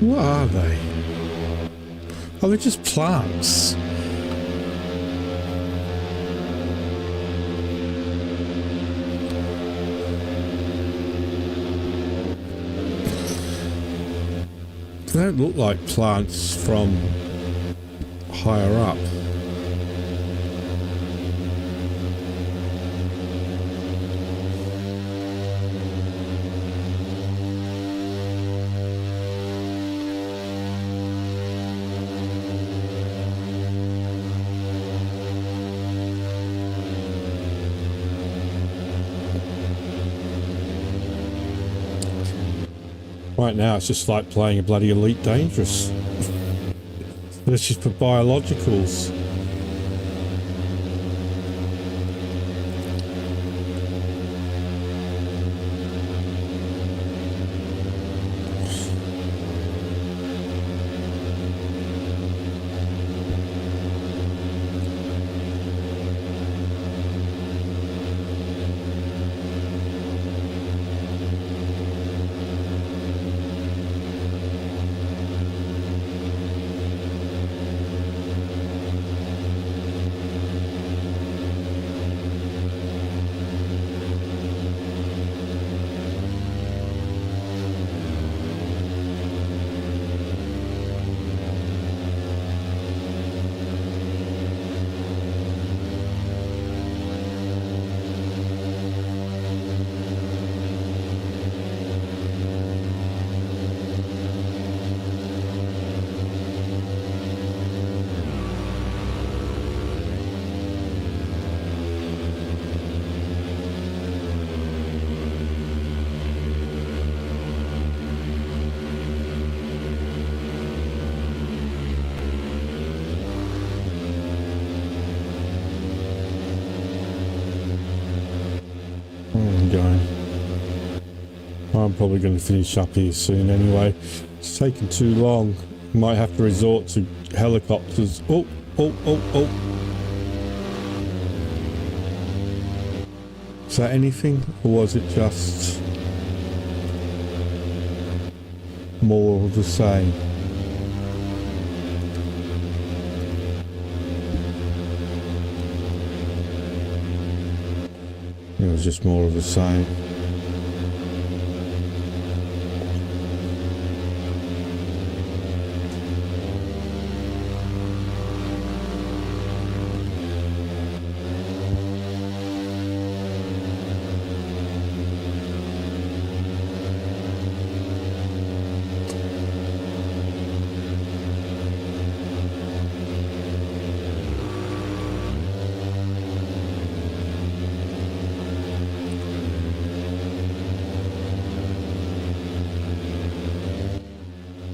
What are they? Oh, they're just plants. They don't look like plants from higher up. Right now, it's just like playing a bloody Elite Dangerous. It's just for biologicals. I'm probably going to finish up here soon anyway. It's taking too long. Might have to resort to helicopters. Oh. Is that anything, or was it just more of the same? It was just more of the same.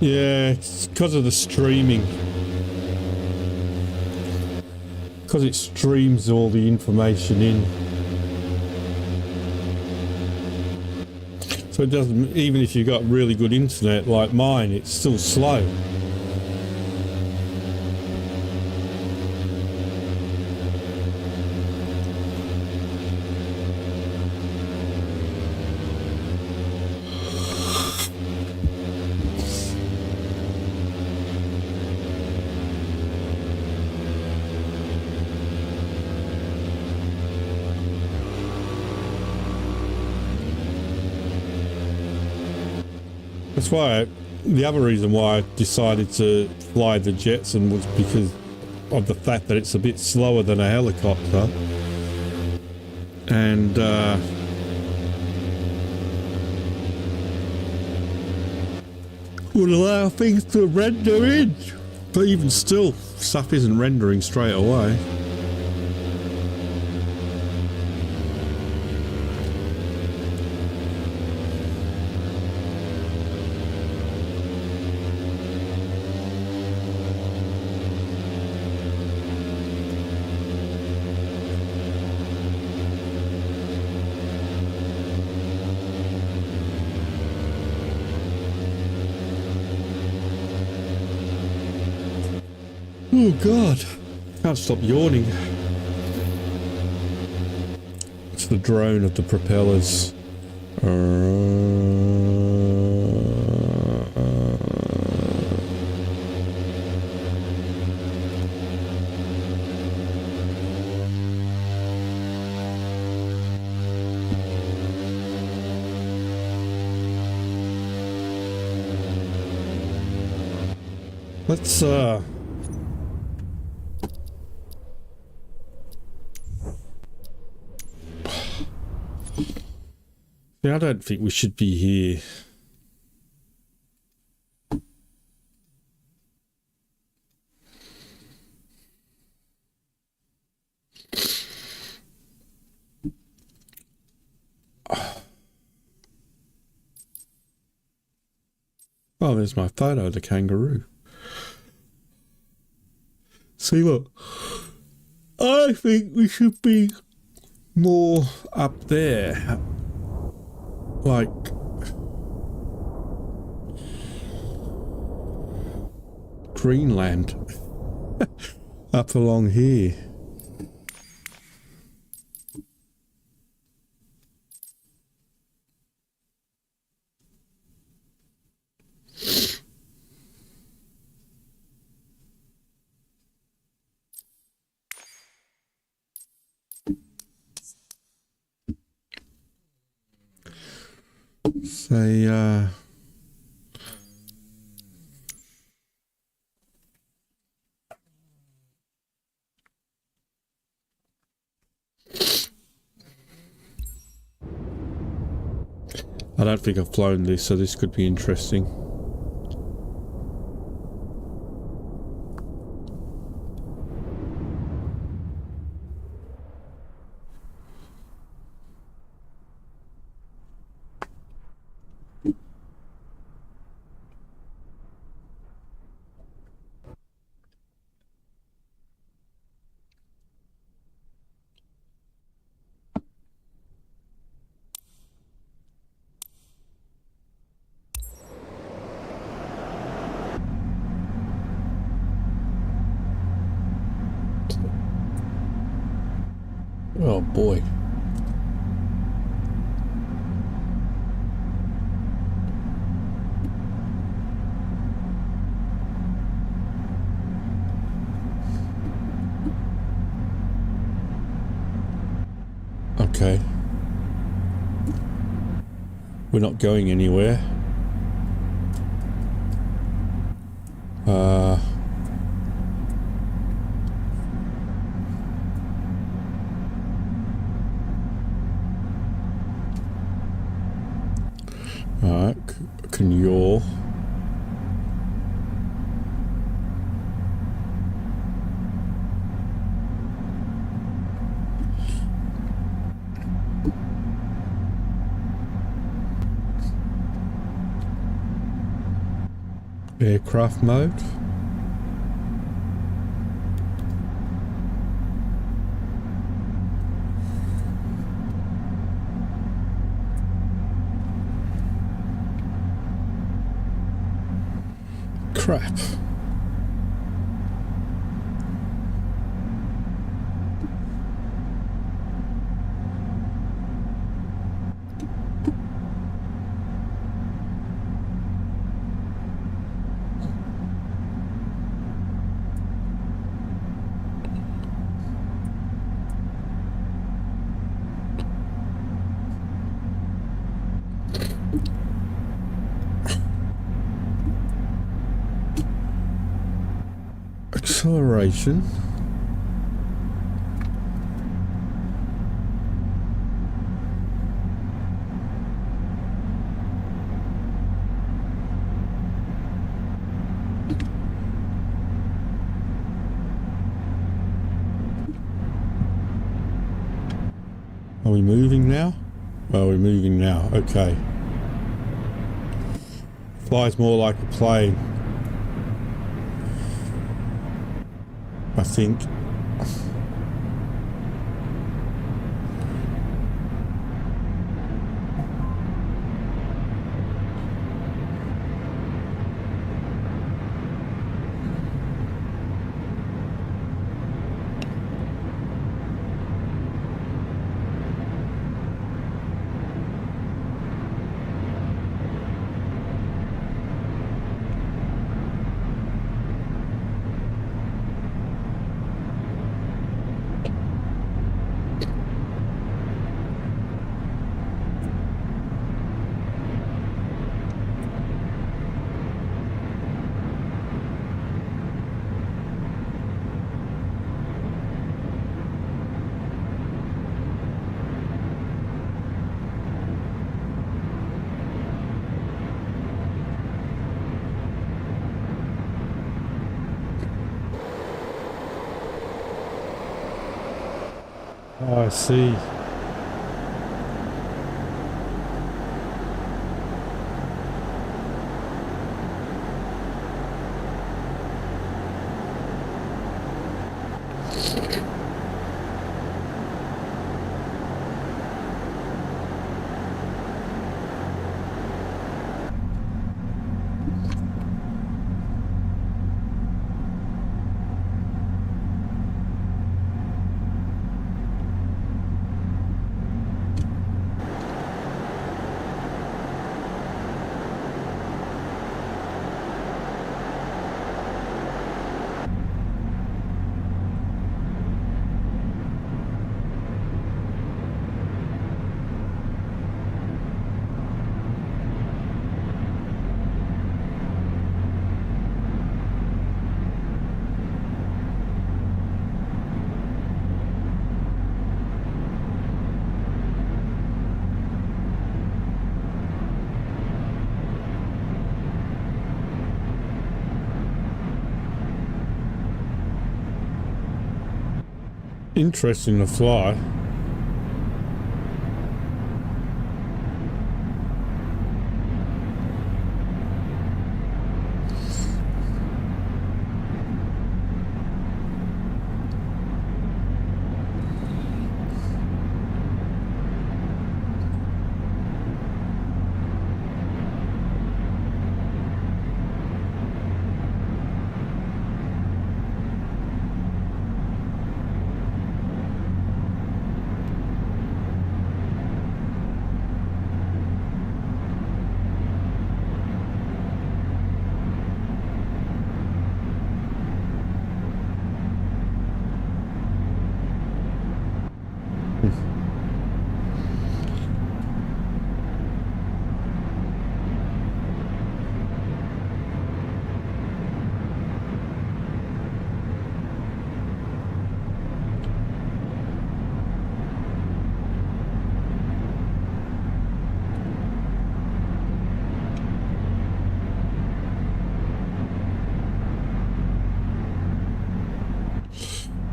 Yeah, it's because of the streaming. Because it streams all the information in. So it doesn't, even if you've got really good internet like mine, it's still slow. That's why the other reason why I decided to fly the Jetson was because of the fact that it's a bit slower than a helicopter, and would allow things to render in. But even still, stuff isn't rendering straight away. Oh God, can't stop yawning. It's the drone of the propellers. Let's I don't think we should be here. Oh, there's my photo of the kangaroo. See, look. I think we should be more up there. Like... Greenland. Up along here. Say, I don't think I've flown this, so this could be interesting. Oh boy. Okay. We're not going anywhere. Alright, can yaw. Aircraft mode. Crap. Acceleration. Are we moving now? Oh, we're moving now. Okay. Flies more like a plane, I think. I see. Interesting to fly.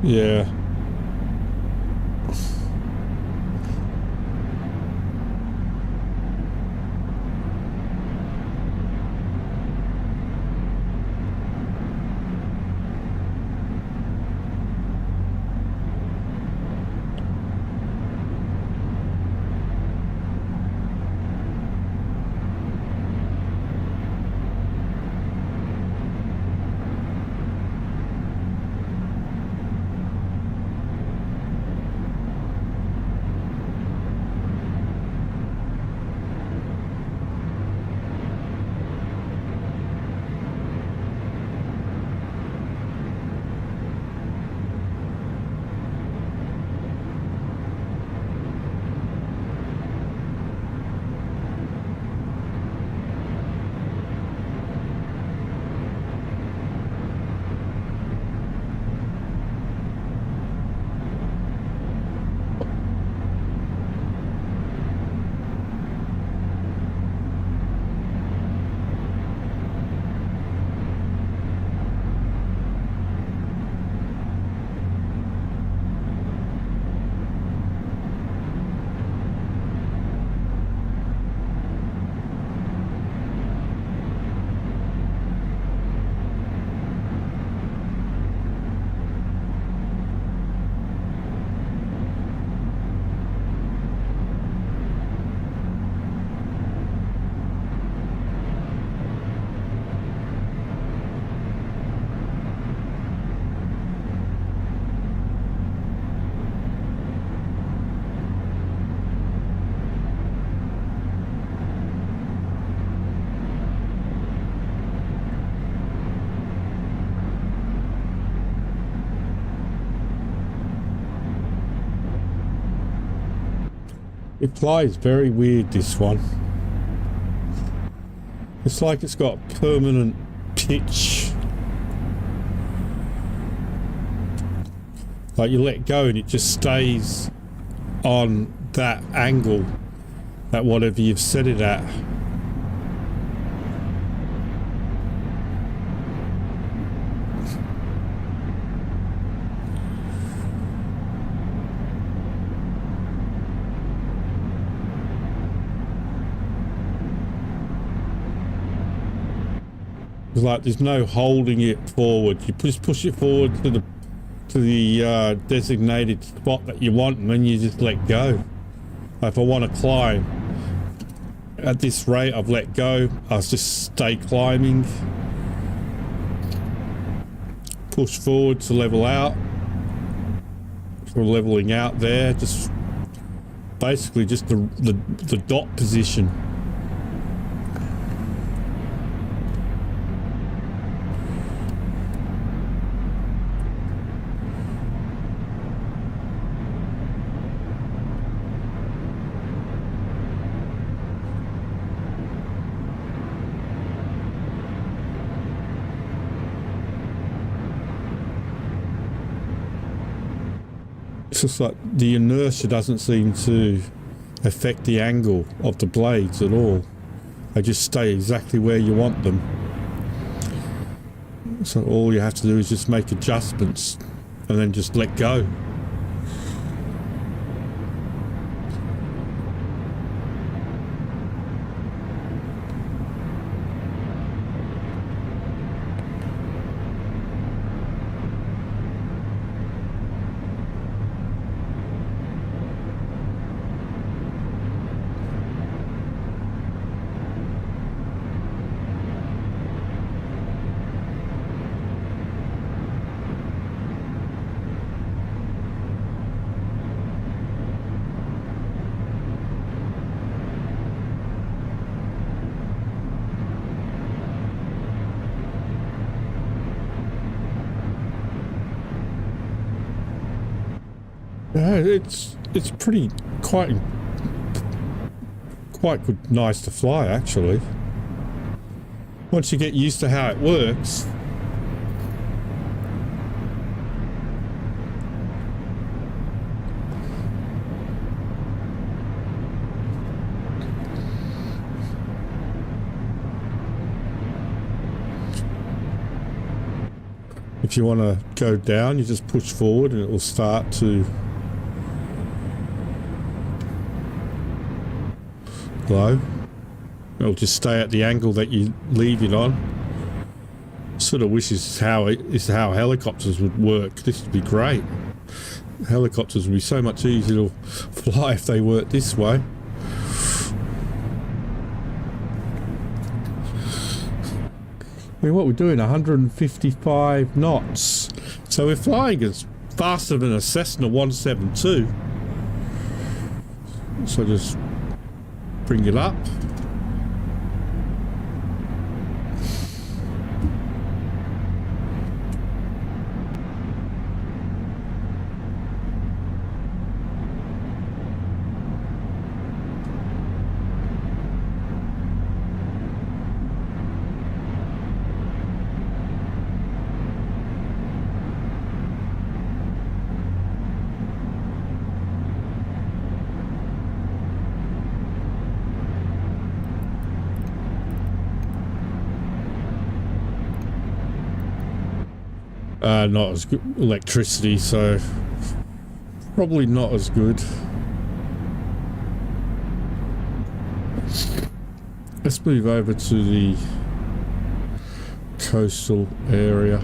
Yeah. It flies very weird, this one. It's like it's got permanent pitch. Like you let go and it just stays on that angle at whatever you've set it at. It's like there's no holding it forward. You just push it forward to the designated spot that you want, and then you just let go. If I want to climb at this rate, I've let go. I'll just stay climbing. Push forward to level out. We're leveling out there. Just basically just the dot position. It's just like the inertia doesn't seem to affect the angle of the blades at all. They just stay exactly where you want them. So all you have to do is just make adjustments and then just let go. It's pretty quite good, nice to fly actually. Once you get used to how it works. If you want to go down, you just push forward and it will start to low. It'll just stay at the angle that you leave it on. Sort of wish is how helicopters would work. This would be great. Helicopters would be so much easier to fly if they worked this way. I mean, what we're doing, 155 knots. So we're flying as faster than a Cessna 172. So just bring it up. Not as good electricity, so probably not as good. Let's move over to the coastal area.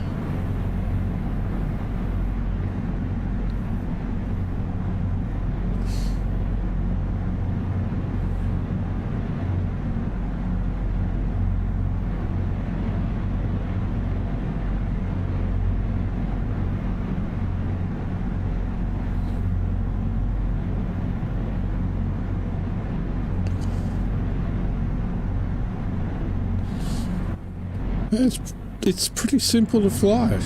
It's pretty simple to fly.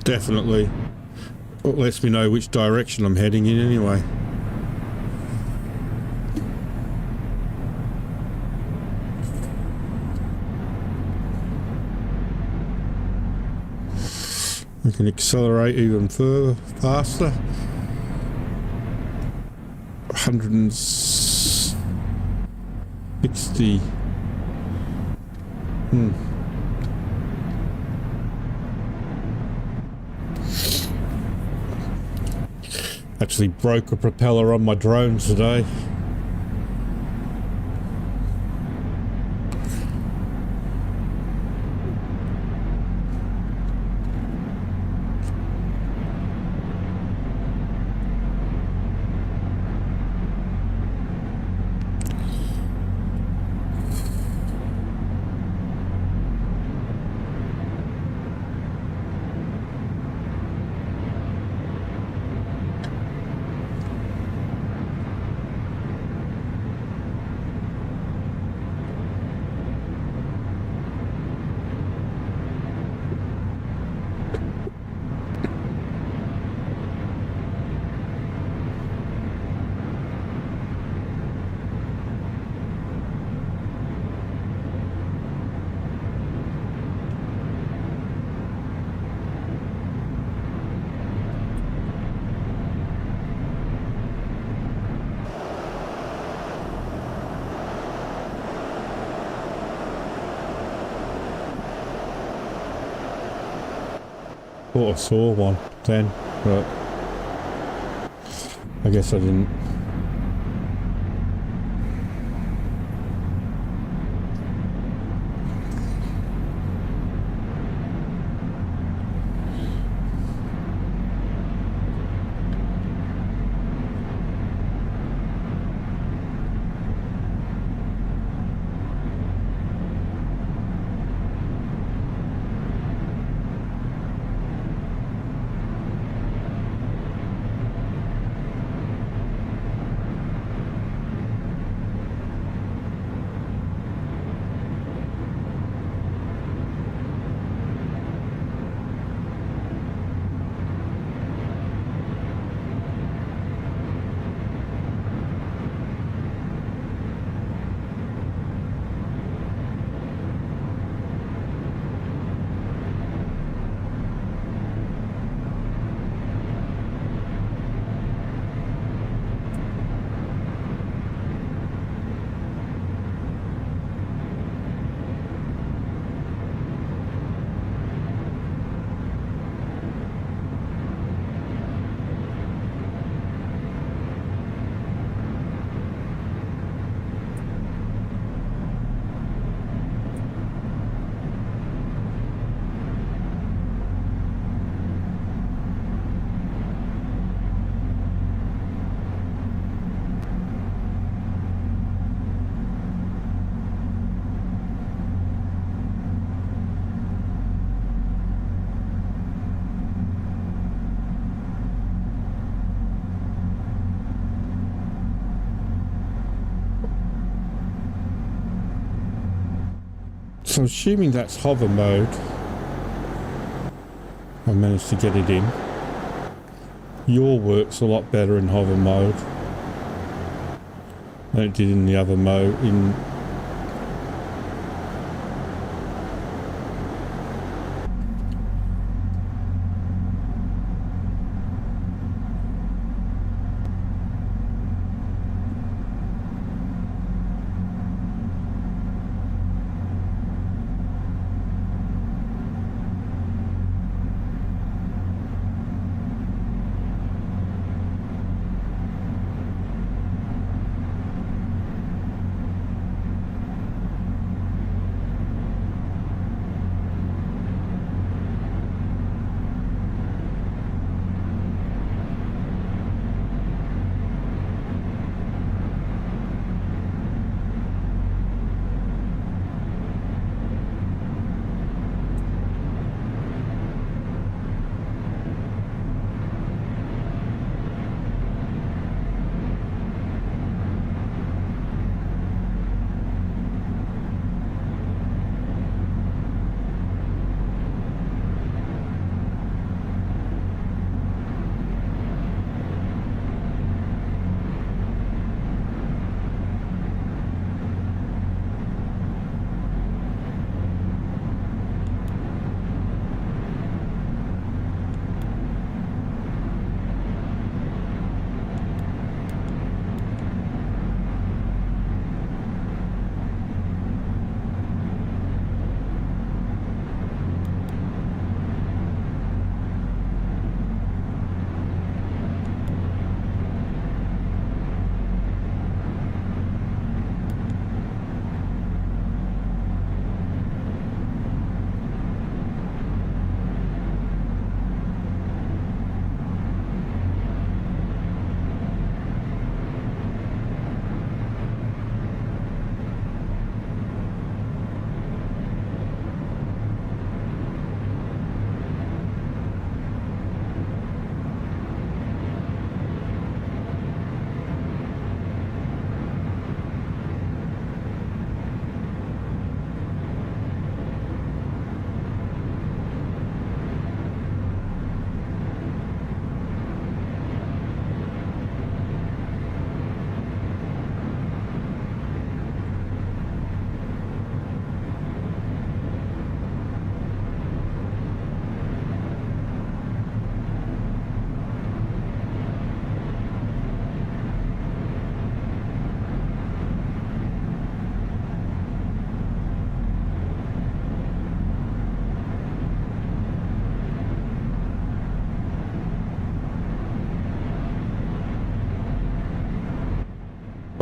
Definitely. It lets me know which direction I'm heading in anyway. We can accelerate even further, faster. 160. Actually broke a propeller on my drone today. Thought I saw one then, but I guess I didn't. So assuming that's hover mode, I managed to get it in. Your works a lot better in hover mode than it did in the other mode.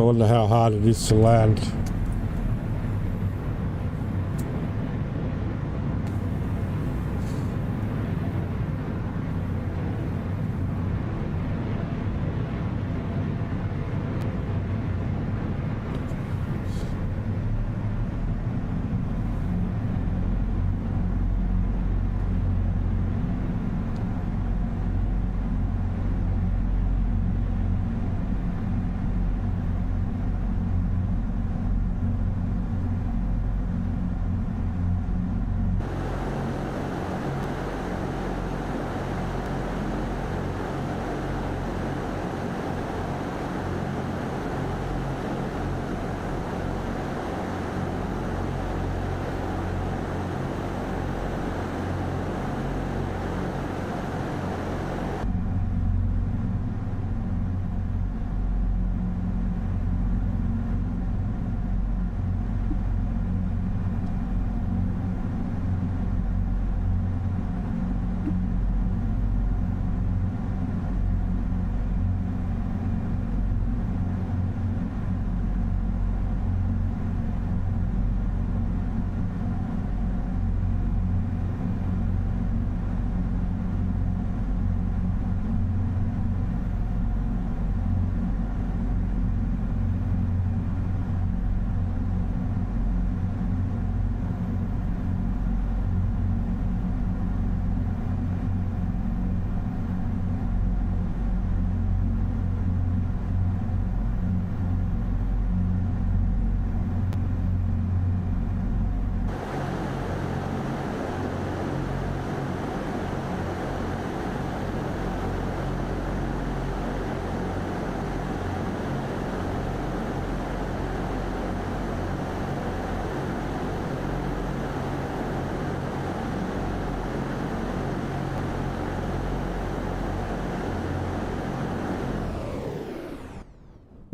wonder how hard it is to land.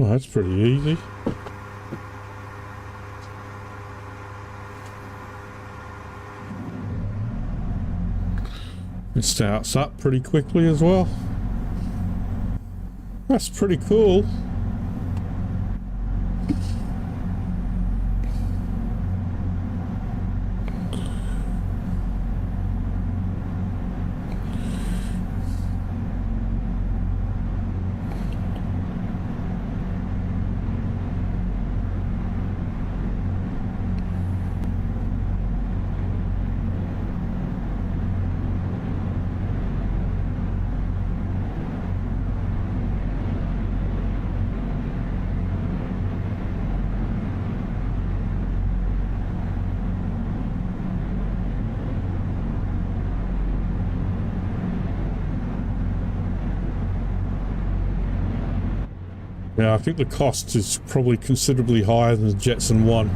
Well, that's pretty easy. It starts up pretty quickly as well. That's pretty cool. Yeah, I think the cost is probably considerably higher than the Jetson 1.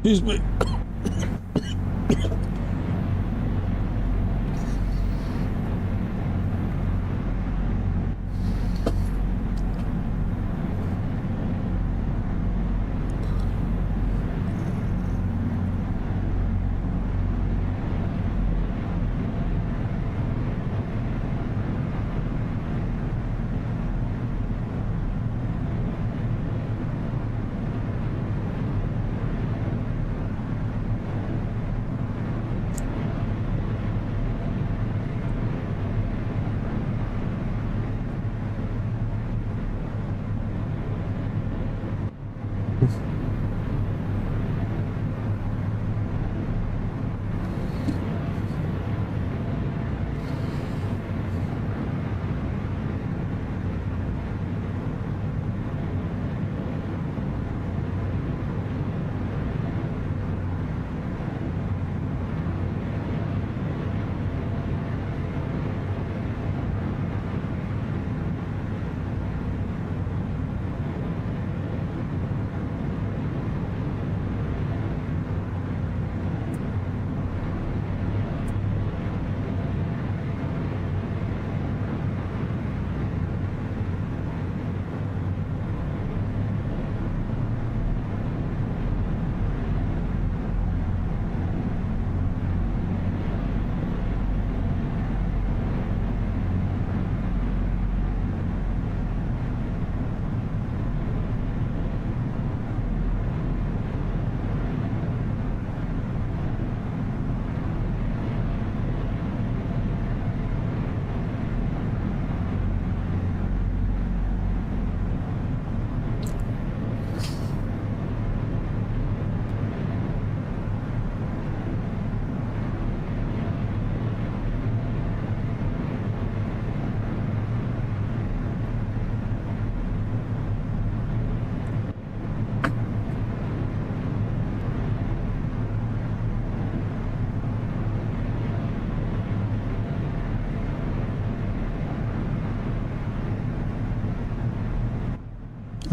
Excuse me.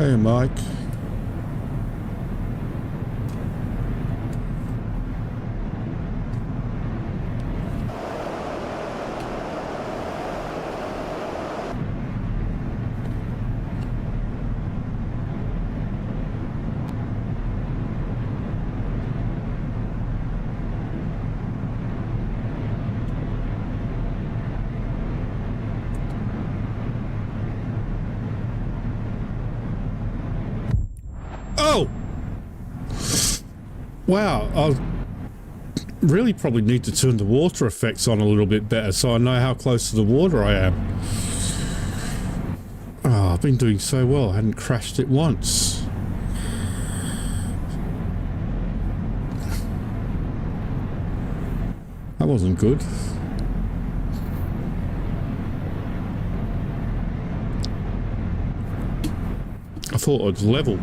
Hey, Mike. Oh! Wow, I really probably need to turn the water effects on a little bit better so I know how close to the water I am. Oh, I've been doing so well, I hadn't crashed it once. That wasn't good. I thought it was level.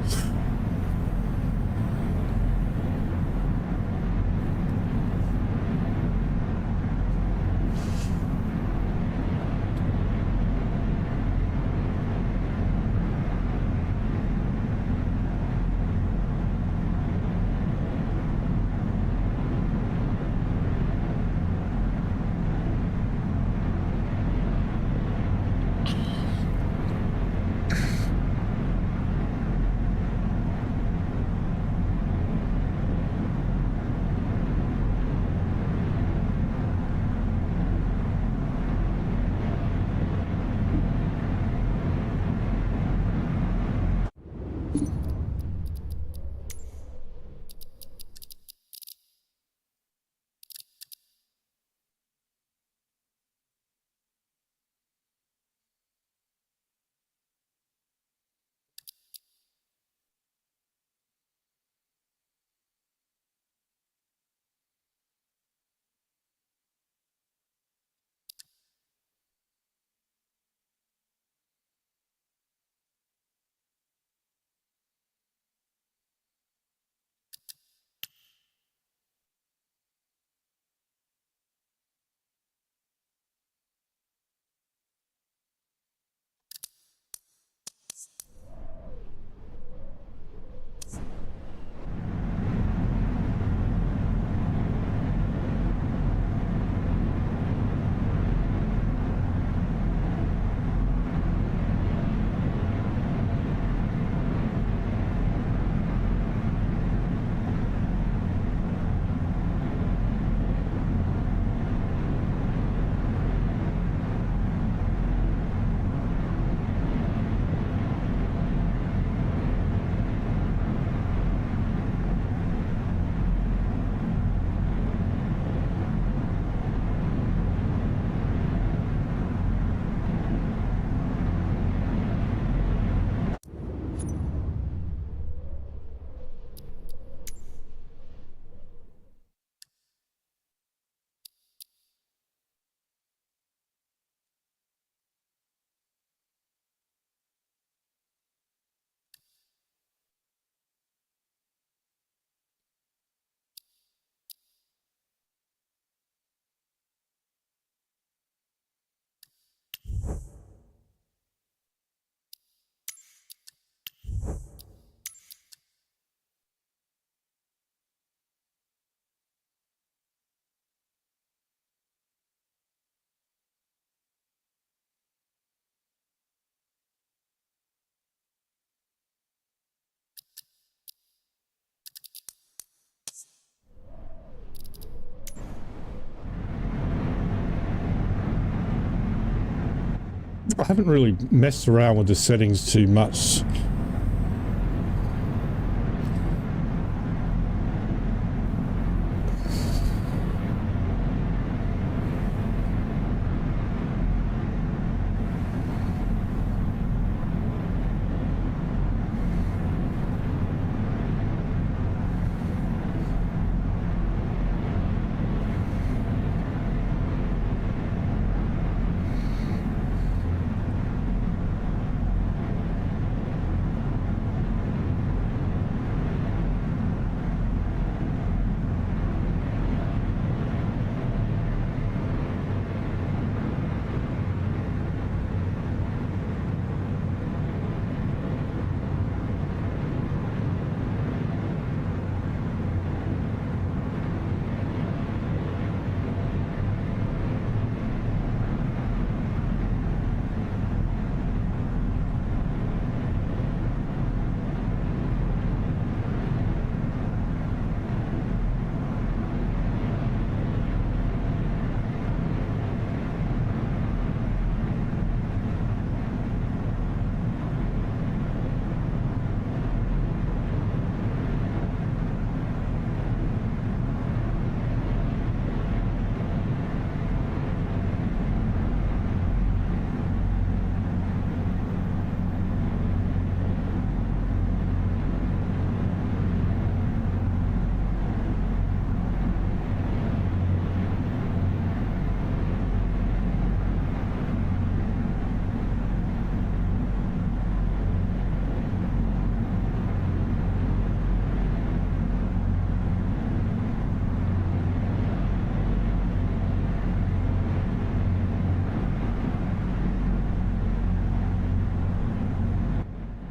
I haven't really messed around with the settings too much.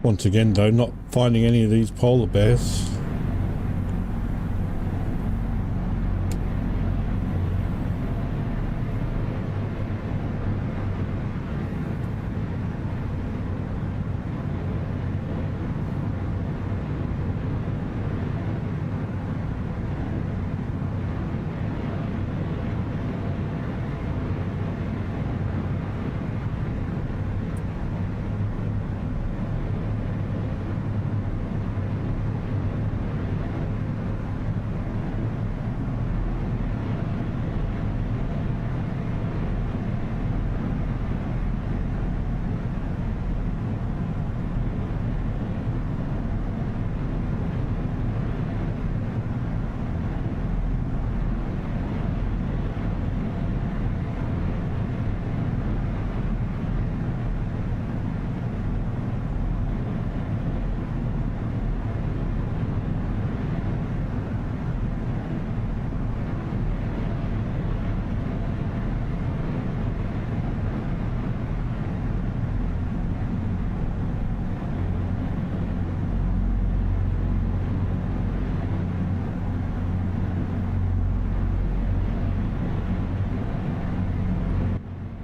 Once again, though, not finding any of these polar bears.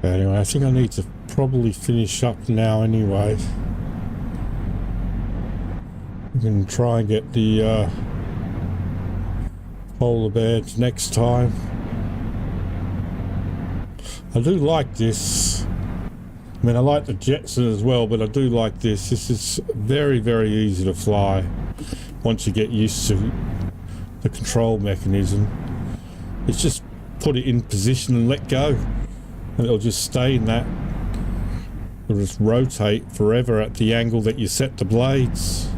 Anyway, I think I need to probably finish up now anyway. We can try and get the polar bears next time. I do like this. I mean, I like the Jetson as well, but I do like this. This is very, very easy to fly once you get used to the control mechanism. It's just put it in position and let go. And it'll just stay in that. It'll just rotate forever at the angle that you set the blades.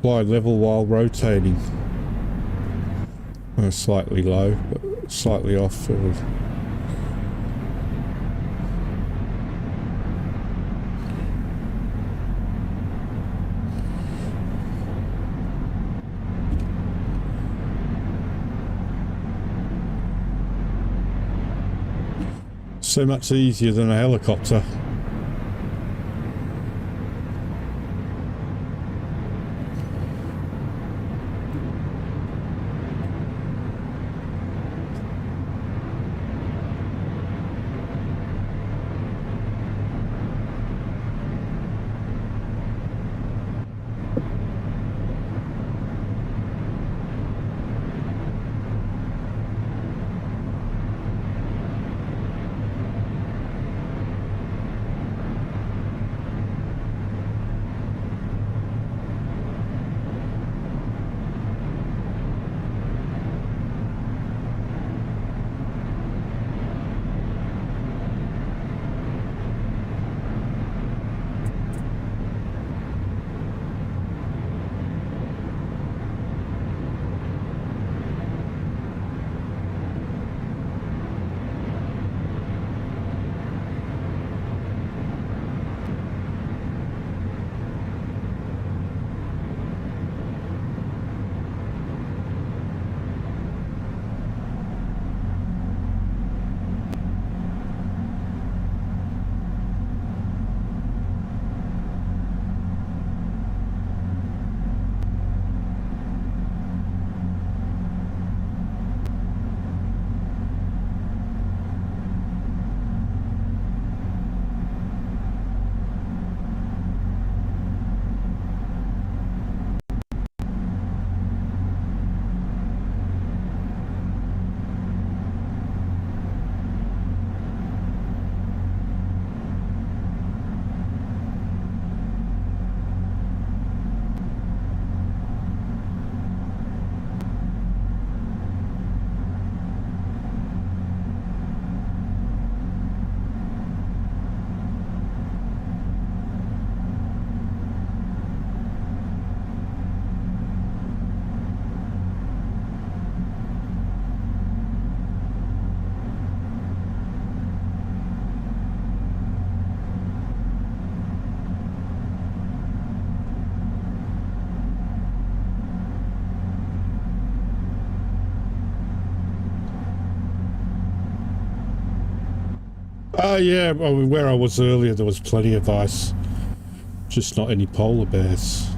Fly level while rotating. Slightly low, but slightly off. So much easier than a helicopter. Yeah, well, where I was earlier, there was plenty of ice. Just not any polar bears.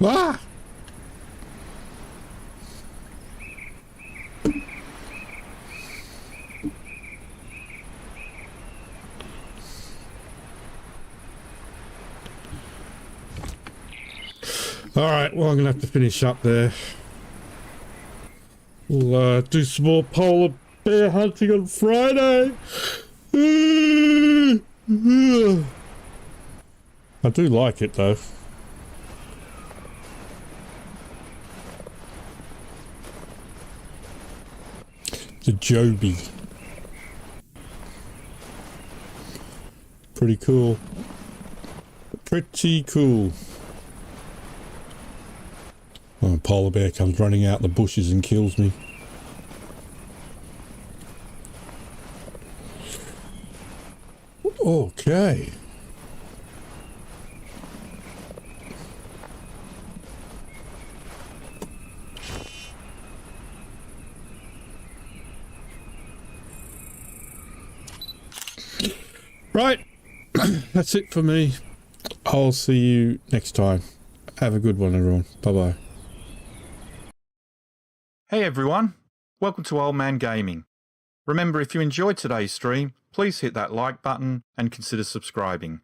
Ah! All right, well, I'm going to have to finish up there. We'll do some more polar bear hunting on Friday. I do like it though. The Joby. Pretty cool. Pretty cool. Oh, a polar bear comes running out the bushes and kills me. Okay. Right. That's it for me. I'll see you next time. Have a good one, everyone. Bye-bye. Hey everyone, welcome to Old Man Gaming. Remember, if you enjoyed today's stream, please hit that like button and consider subscribing.